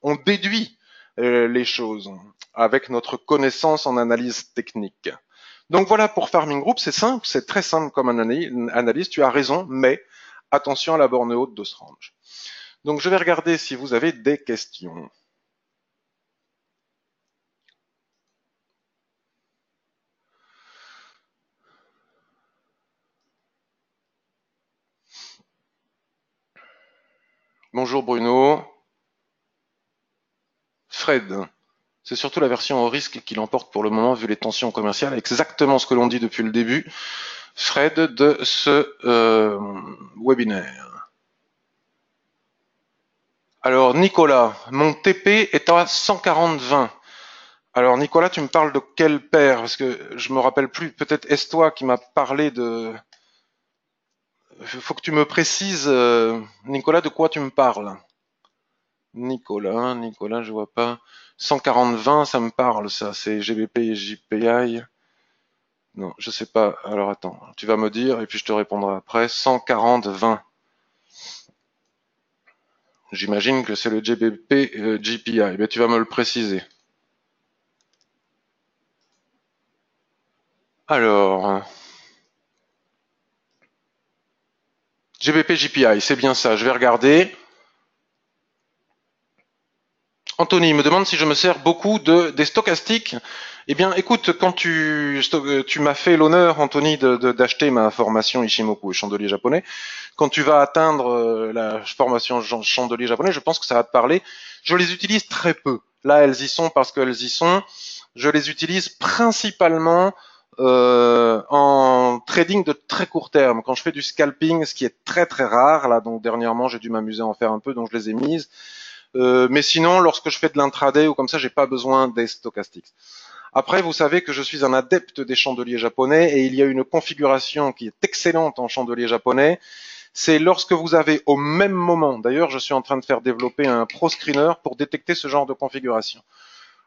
Speaker 1: On déduit les choses avec notre connaissance en analyse technique. Donc voilà pour Farming Group, c'est simple, c'est très simple comme analyse, tu as raison, mais attention à la borne haute de ce range. Donc je vais regarder si vous avez des questions. Bonjour Bruno. Fred, c'est surtout la version au risque qui l'emporte pour le moment vu les tensions commerciales, exactement ce que l'on dit depuis le début, Fred, de ce webinaire. Alors Nicolas, mon TP est à 140,20. Alors Nicolas, tu me parles de quelle paire? Parce que je me rappelle plus, peut-être est-ce toi qui m'as parlé de... Faut que tu me précises, Nicolas, de quoi tu me parles? Nicolas, je vois pas. 140-20, ça me parle, ça. C'est GBP et JPI. Non, je sais pas. Alors attends, tu vas me dire et puis je te répondrai après. 140-20. J'imagine que c'est le GBP JPI. Mais tu vas me le préciser. Alors, GBP JPI, c'est bien ça. Je vais regarder. Anthony me demande si je me sers beaucoup des stochastiques. Eh bien, écoute, quand tu m'as fait l'honneur, Anthony, d'acheter ma formation Ishimoku, chandelier japonais, quand tu vas atteindre la formation chandelier japonais, je pense que ça va te parler. Je les utilise très peu. Là, elles y sont parce qu'elles y sont. Je les utilise principalement en trading de très court terme. Quand je fais du scalping, ce qui est très très rare, là, donc dernièrement, j'ai dû m'amuser à en faire un peu, donc je les ai mises. Mais sinon, lorsque je fais de l'intraday ou comme ça, j'ai pas besoin des stochastiques. Après, vous savez que je suis un adepte des chandeliers japonais et il y a une configuration qui est excellente en chandelier japonais. C'est lorsque vous avez au même moment, d'ailleurs, je suis en train de faire développer un Pro Screener pour détecter ce genre de configuration.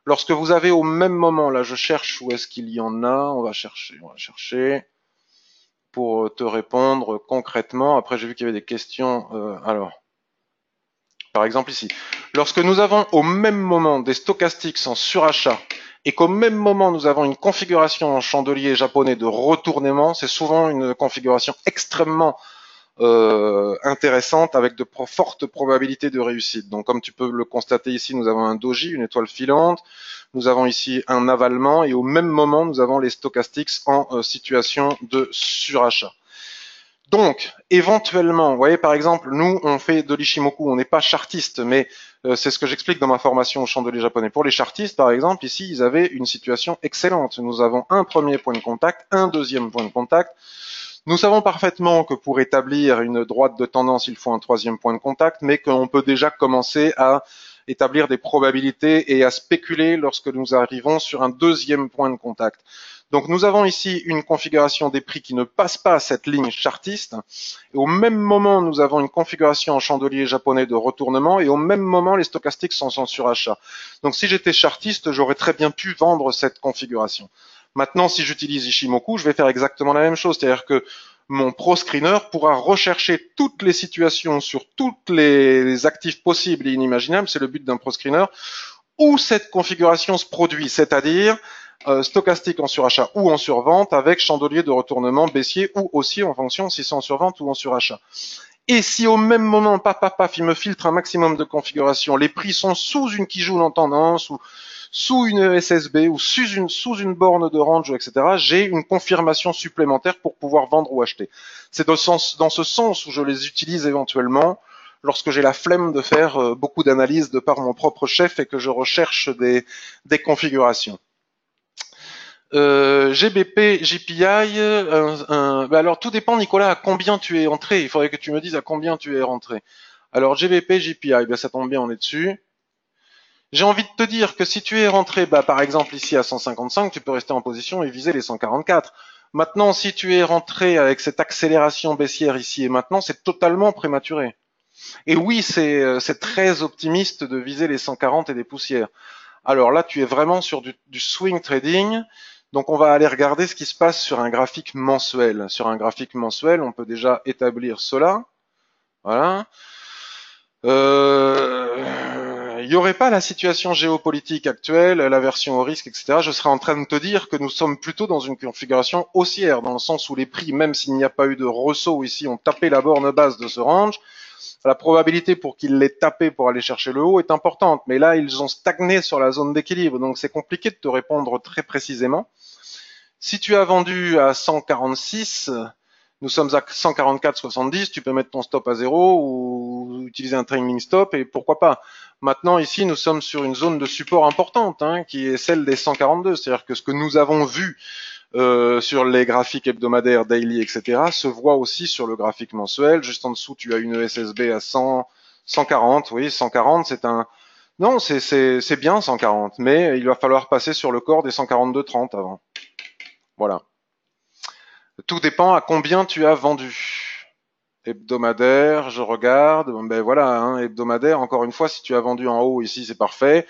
Speaker 1: Lorsque vous avez au même moment, là, je cherche où est-ce qu'il y en a. On va chercher pour te répondre concrètement. Après, j'ai vu qu'il y avait des questions. Alors. Par exemple ici, lorsque nous avons au même moment des stochastiques en surachat et qu'au même moment nous avons une configuration en chandelier japonais de retournement, c'est souvent une configuration extrêmement intéressante avec de fortes probabilités de réussite. Donc comme tu peux le constater ici, nous avons un doji, une étoile filante, nous avons ici un avalement et au même moment nous avons les stochastiques en situation de surachat. Donc, éventuellement, vous voyez, par exemple, nous, on fait de l'Ishimoku, on n'est pas chartiste, mais c'est ce que j'explique dans ma formation au chandelier japonais. Pour les chartistes, par exemple, ici, ils avaient une situation excellente. Nous avons un premier point de contact, un deuxième point de contact. Nous savons parfaitement que pour établir une droite de tendance, il faut un troisième point de contact, mais qu'on peut déjà commencer à établir des probabilités et à spéculer lorsque nous arrivons sur un deuxième point de contact. Donc nous avons ici une configuration des prix qui ne passe pas cette ligne chartiste. Et au même moment, nous avons une configuration en chandelier japonais de retournement et au même moment, les stochastiques sont en surachat. Donc si j'étais chartiste, j'aurais très bien pu vendre cette configuration. Maintenant, si j'utilise Ishimoku, je vais faire exactement la même chose. C'est-à-dire que mon pro screener pourra rechercher toutes les situations sur toutes les actifs possibles et inimaginables. C'est le but d'un pro screener où cette configuration se produit, c'est-à-dire stochastique en surachat ou en survente avec chandelier de retournement baissier ou aussi en fonction si c'est en survente ou en surachat. Et si au même moment, paf, il me filtre un maximum de configurations, les prix sont sous une Kijun en tendance ou sous une SSB ou sous une borne de range, etc., j'ai une confirmation supplémentaire pour pouvoir vendre ou acheter. C'est dans ce sens où je les utilise éventuellement lorsque j'ai la flemme de faire beaucoup d'analyses de par mon propre chef et que je recherche des configurations. GBP, JPI, alors tout dépend, Nicolas, à combien tu es entré. Il faudrait que tu me dises à combien tu es rentré. Alors GBP, JPI, ben ça tombe bien, on est dessus. J'ai envie de te dire que si tu es rentré, par exemple ici à 155, tu peux rester en position et viser les 144. Maintenant, si tu es rentré avec cette accélération baissière ici et maintenant, c'est totalement prématuré. Et oui, c'est très optimiste de viser les 140 et des poussières. Alors là, tu es vraiment sur du swing trading. Donc on va aller regarder ce qui se passe sur un graphique mensuel. Sur un graphique mensuel, on peut déjà établir cela. Voilà. Il n'y aurait pas la situation géopolitique actuelle, l'aversion au risque, etc. Je serais en train de te dire que nous sommes plutôt dans une configuration haussière, dans le sens où les prix, même s'il n'y a pas eu de ressaut ici, ont tapé la borne basse de ce range. La probabilité pour qu'ils l'aient tapé pour aller chercher le haut est importante, mais là, ils ont stagné sur la zone d'équilibre, donc c'est compliqué de te répondre très précisément. Si tu as vendu à 146, nous sommes à 144,70, tu peux mettre ton stop à zéro ou utiliser un trailing stop et pourquoi pas. Maintenant, ici, nous sommes sur une zone de support importante, qui est celle des 142. C'est-à-dire que ce que nous avons vu sur les graphiques hebdomadaires, daily, etc., se voit aussi sur le graphique mensuel. Juste en dessous, tu as une SSB à 100, 140. Oui, 140, c'est un... Non, c'est bien 140, mais il va falloir passer sur le corps des 142,30 avant. Voilà. Tout dépend à combien tu as vendu. Hebdomadaire, je regarde. Ben voilà, hebdomadaire. Encore une fois, si tu as vendu en haut ici, c'est parfait.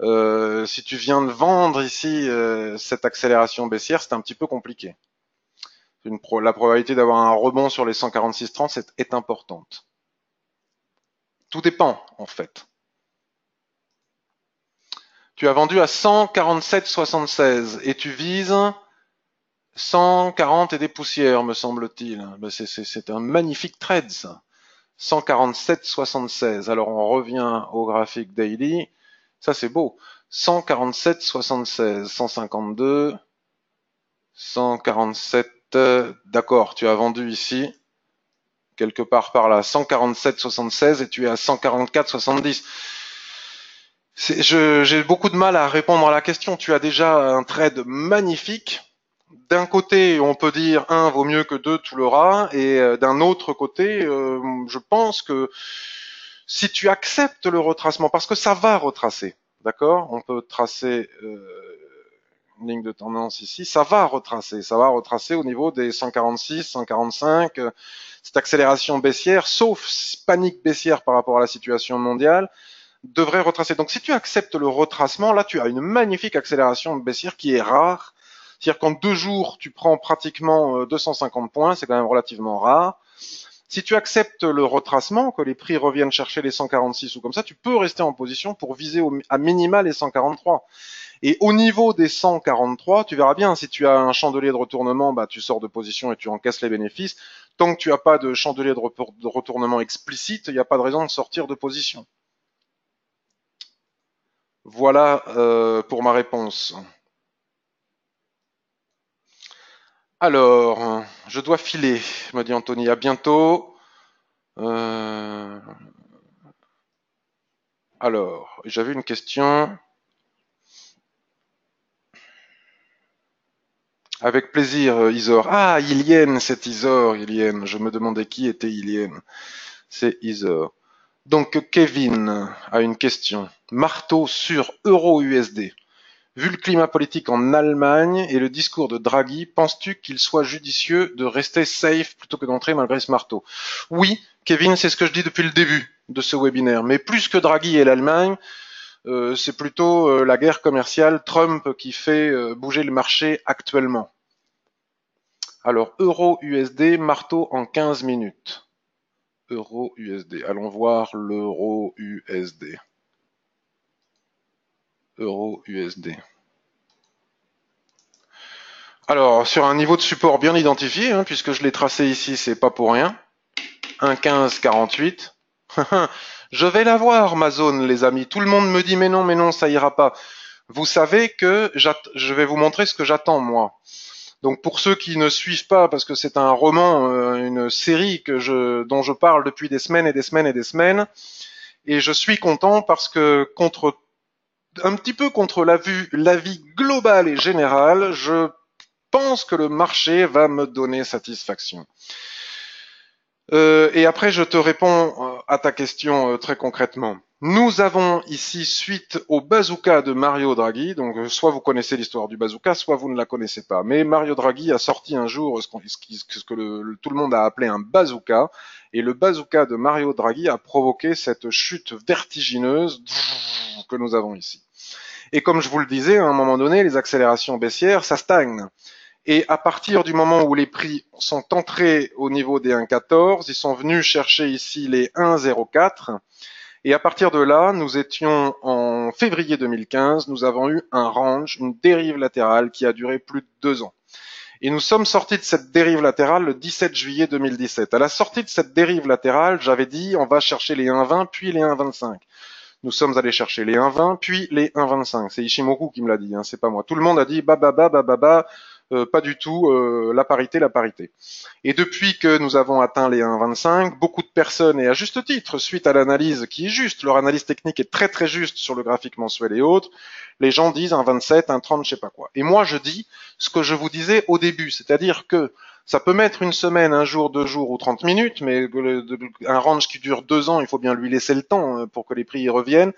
Speaker 1: Si tu viens de vendre ici cette accélération baissière, c'est un petit peu compliqué. La probabilité d'avoir un rebond sur les 146,30 est importante. Tout dépend, en fait. Tu as vendu à 147,76 et tu vises 140 et des poussières, me semble-t-il. Ben c'est un magnifique trade, ça. 147,76. Alors on revient au graphique daily. Ça c'est beau. 147,76, 152, 147. D'accord, tu as vendu ici quelque part par là 147,76 et tu es à 144,70. J'ai beaucoup de mal à répondre à la question. Tu as déjà un trade magnifique. D'un côté, on peut dire un vaut mieux que deux, tout l'aura, et d'un autre côté, je pense que si tu acceptes le retracement, parce que ça va retracer, d'accord? On peut tracer une ligne de tendance ici, ça va retracer au niveau des 146, 145, cette accélération baissière, sauf panique baissière par rapport à la situation mondiale, devrait retracer. Donc si tu acceptes le retracement, là tu as une magnifique accélération baissière qui est rare. C'est-à-dire qu'en 2 jours, tu prends pratiquement 250 points, c'est quand même relativement rare. Si tu acceptes le retracement, que les prix reviennent chercher les 146 ou comme ça, tu peux rester en position pour viser à minima les 143. Et au niveau des 143, tu verras bien, si tu as un chandelier de retournement, tu sors de position et tu encaisses les bénéfices. Tant que tu n'as pas de chandelier de retournement explicite, il n'y a pas de raison de sortir de position. Voilà pour ma réponse. Alors, je dois filer, me dit Anthony. À bientôt. Euh, Alors, j'avais une question. Avec plaisir, Isor. Ah, Ilienne, c'est Isor, Ilienne. Je me demandais qui était Ilienne. C'est Isor. Donc, Kevin a une question. Marteau sur euro-USD. Vu le climat politique en Allemagne et le discours de Draghi, penses-tu qu'il soit judicieux de rester safe plutôt que d'entrer malgré ce marteau? Oui, Kevin, c'est ce que je dis depuis le début de ce webinaire. Mais plus que Draghi et l'Allemagne, c'est plutôt la guerre commerciale Trump qui fait bouger le marché actuellement. Alors, euro-USD, marteau en 15 minutes. Euro-USD. Allons voir l'euro-USD. Euro-USD. Alors, sur un niveau de support bien identifié, hein, puisque je l'ai tracé ici, c'est pas pour rien. 1,1548. Je vais la voir, ma zone, les amis. Tout le monde me dit, mais non, ça ira pas. Vous savez que je vais vous montrer ce que j'attends, moi. Donc, pour ceux qui ne suivent pas, parce que c'est un roman, une série dont je parle depuis des semaines et des semaines et des semaines, et je suis content parce que un petit peu contre l'avis global et général, je pense que le marché va me donner satisfaction. Et après, je te réponds à ta question très concrètement. Nous avons ici, suite au bazooka de Mario Draghi, donc soit vous connaissez l'histoire du bazooka, soit vous ne la connaissez pas. Mais Mario Draghi a sorti un jour ce que tout le monde a appelé un bazooka, et le bazooka de Mario Draghi a provoqué cette chute vertigineuse que nous avons ici. Et comme je vous le disais, à un moment donné, les accélérations baissières, ça stagne. Et à partir du moment où les prix sont entrés au niveau des 1,14, ils sont venus chercher ici les 1,04. Et à partir de là, nous étions en février 2015, nous avons eu un range, une dérive latérale qui a duré plus de 2 ans. Et nous sommes sortis de cette dérive latérale le 17 juillet 2017. À la sortie de cette dérive latérale, j'avais dit on va chercher les 1,20 puis les 1,25. Nous sommes allés chercher les 1,20 puis les 1,25. C'est Ishimoku qui me l'a dit, hein, c'est pas moi. Tout le monde a dit pas du tout, la parité. Et depuis que nous avons atteint les 1,25, beaucoup de personnes, et à juste titre, suite à l'analyse qui est juste, leur analyse technique est très très juste sur le graphique mensuel et autres, les gens disent 1,27, 1,30, je sais pas quoi. Et moi je dis ce que je vous disais au début, c'est-à-dire que ça peut mettre une semaine, un jour, 2 jours ou 30 minutes, mais un range qui dure 2 ans, il faut bien lui laisser le temps pour que les prix y reviennent.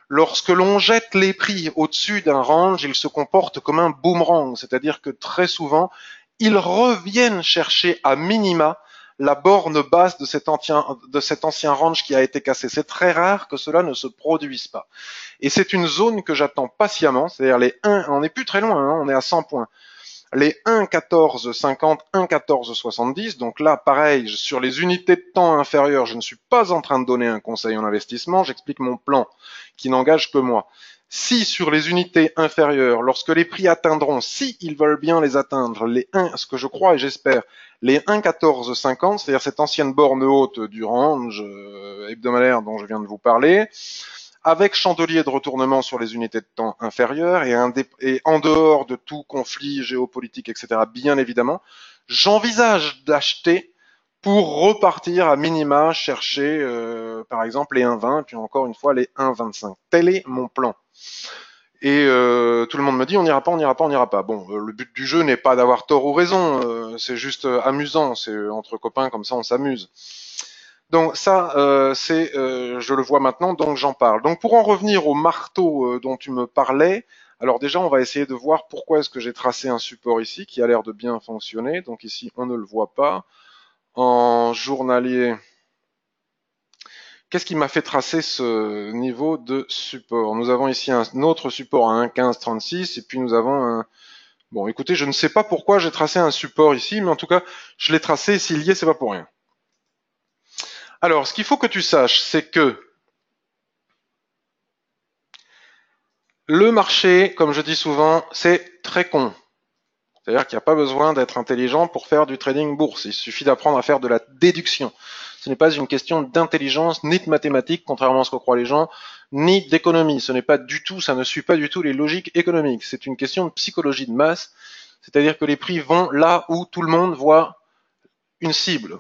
Speaker 1: Lorsque l'on jette les prix au-dessus d'un range, ils se comportent comme un boomerang, c'est-à-dire que très souvent, ils reviennent chercher à minima la borne basse de cet ancien range qui a été cassé. C'est très rare que cela ne se produise pas. Et c'est une zone que j'attends patiemment, c'est-à-dire les 1, on n'est plus très loin, hein, on est à 100 points. Les 1,1450, 1,1470, donc là, pareil, sur les unités de temps inférieures, je ne suis pas en train de donner un conseil en investissement, j'explique mon plan qui n'engage que moi. Si sur les unités inférieures, lorsque les prix atteindront, si ils veulent bien les atteindre, ce que je crois et j'espère, les 1,1450, c'est-à-dire cette ancienne borne haute du range hebdomadaire dont je viens de vous parler, avec chandelier de retournement sur les unités de temps inférieures et en dehors de tout conflit géopolitique, etc., bien évidemment, j'envisage d'acheter pour repartir à minima chercher, par exemple, les 1,20, puis encore une fois les 1,25. Tel est mon plan. Et tout le monde me dit on n'ira pas. Bon, le but du jeu n'est pas d'avoir tort ou raison, c'est juste amusant, c'est entre copains comme ça on s'amuse. Donc ça, je le vois maintenant, donc j'en parle. Donc pour en revenir au marteau dont tu me parlais, alors déjà on va essayer de voir pourquoi est-ce que j'ai tracé un support ici qui a l'air de bien fonctionner. Donc ici on ne le voit pas. En journalier, qu'est-ce qui m'a fait tracer ce niveau de support? Nous avons ici un autre support à 1,1536 et puis nous avons un... Bon écoutez, je ne sais pas pourquoi j'ai tracé un support ici, mais en tout cas je l'ai tracé, s'il y est, c'est pas pour rien. Alors, ce qu'il faut que tu saches, c'est que le marché, comme je dis souvent, c'est très con. C'est-à-dire qu'il n'y a pas besoin d'être intelligent pour faire du trading bourse. Il suffit d'apprendre à faire de la déduction. Ce n'est pas une question d'intelligence ni de mathématiques, contrairement à ce que croient les gens, ni d'économie. Ça ne suit pas du tout les logiques économiques. C'est une question de psychologie de masse. C'est-à-dire que les prix vont là où tout le monde voit une cible.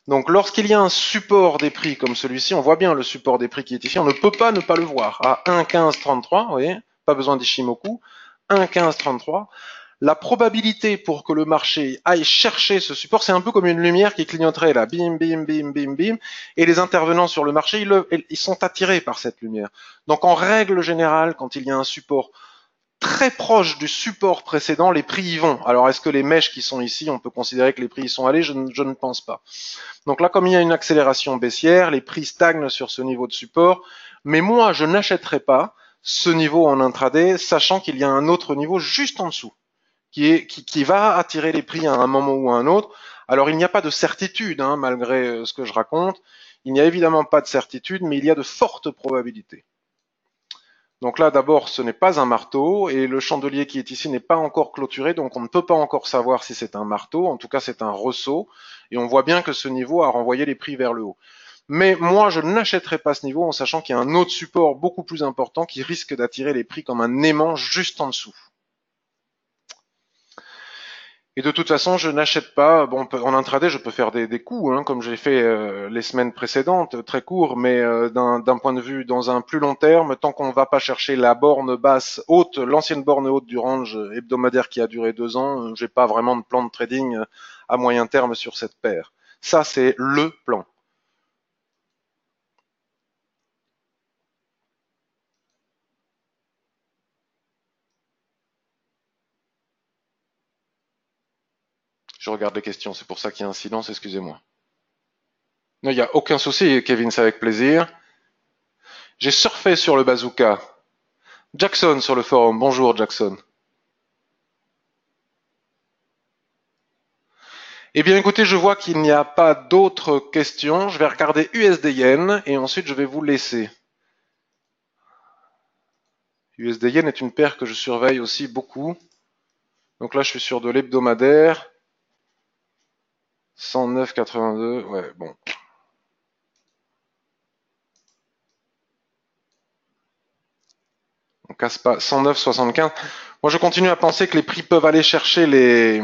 Speaker 1: Donc lorsqu'il y a un support des prix comme celui-ci, on voit bien le support des prix qui est ici, on ne peut pas ne pas le voir. À 1,1533, vous voyez, pas besoin d'Ishimoku, 1,1533. La probabilité pour que le marché aille chercher ce support, c'est un peu comme une lumière qui clignoterait là, bim, bim, bim, bim, bim, et les intervenants sur le marché, ils sont attirés par cette lumière. Donc en règle générale, quand il y a un support très proche du support précédent, les prix y vont. Alors est-ce que les mèches qui sont ici, on peut considérer que les prix y sont allés? Je ne pense pas. Donc là, comme il y a une accélération baissière, les prix stagnent sur ce niveau de support, mais moi, je n'achèterai pas ce niveau en intraday, sachant qu'il y a un autre niveau juste en dessous, qui va attirer les prix à un moment ou à un autre. Alors il n'y a pas de certitude, hein, malgré ce que je raconte. Il n'y a évidemment pas de certitude, mais il y a de fortes probabilités. Donc là, d'abord, ce n'est pas un marteau, et le chandelier qui est ici n'est pas encore clôturé, donc on ne peut pas encore savoir si c'est un marteau. En tout cas, c'est un ressaut, et on voit bien que ce niveau a renvoyé les prix vers le haut. Mais moi, je n'achèterai pas ce niveau en sachant qu'il y a un autre support beaucoup plus important qui risque d'attirer les prix comme un aimant juste en dessous. Et de toute façon, je n'achète pas. Bon, en intraday, je peux faire des coups, hein, comme j'ai fait les semaines précédentes, très court, mais d'un point de vue dans un plus long terme, tant qu'on ne va pas chercher la borne basse haute, l'ancienne borne haute du range hebdomadaire qui a duré 2 ans, j'ai pas vraiment de plan de trading à moyen terme sur cette paire. Ça, c'est le plan. Je regarde les questions, c'est pour ça qu'il y a un silence, excusez-moi. Non, il n'y a aucun souci, Kevin, c'est avec plaisir. J'ai surfé sur le bazooka. Jackson sur le forum. Bonjour, Jackson. Eh bien, écoutez, je vois qu'il n'y a pas d'autres questions. Je vais regarder USD Yen et ensuite je vais vous laisser. USD Yen est une paire que je surveille aussi beaucoup. Donc là, je suis sur de l'hebdomadaire. 109,82. Ouais, bon. On casse pas. 109,75. Moi, je continue à penser que les prix peuvent aller chercher les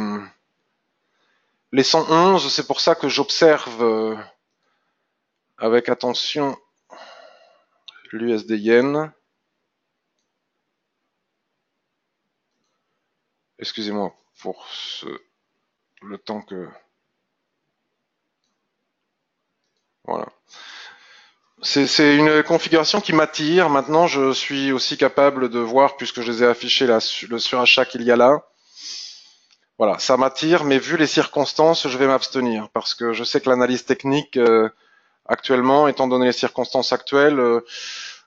Speaker 1: 111. C'est pour ça que j'observe avec attention l'USD Yen. Excusez-moi pour le temps que... Voilà. C'est une configuration qui m'attire. Maintenant, je suis aussi capable de voir, puisque je les ai affichés là, le surachat qu'il y a là. Voilà, ça m'attire, mais vu les circonstances, je vais m'abstenir, parce que je sais que l'analyse technique, actuellement, étant donné les circonstances actuelles,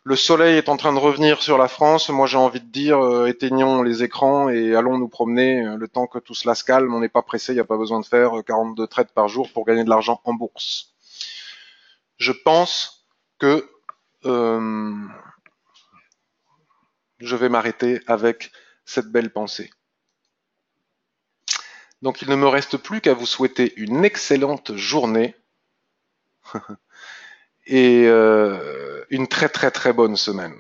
Speaker 1: le soleil est en train de revenir sur la France. Moi, j'ai envie de dire, éteignons les écrans et allons nous promener le temps que tout cela se calme. On n'est pas pressé, il n'y a pas besoin de faire 42 trades par jour pour gagner de l'argent en bourse. Je pense que je vais m'arrêter avec cette belle pensée. Donc il ne me reste plus qu'à vous souhaiter une excellente journée et une très très très bonne semaine.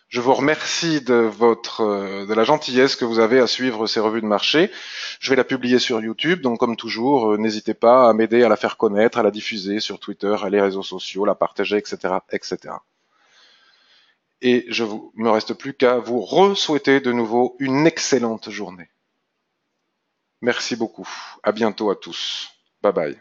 Speaker 1: Je vous remercie de la gentillesse que vous avez à suivre ces revues de marché. Je vais la publier sur YouTube, donc comme toujours, n'hésitez pas à m'aider à la faire connaître, à la diffuser sur Twitter, à les réseaux sociaux, la partager, etc., etc. Et je me reste plus qu'à vous re-souhaiter de nouveau une excellente journée. Merci beaucoup. À bientôt à tous. Bye bye.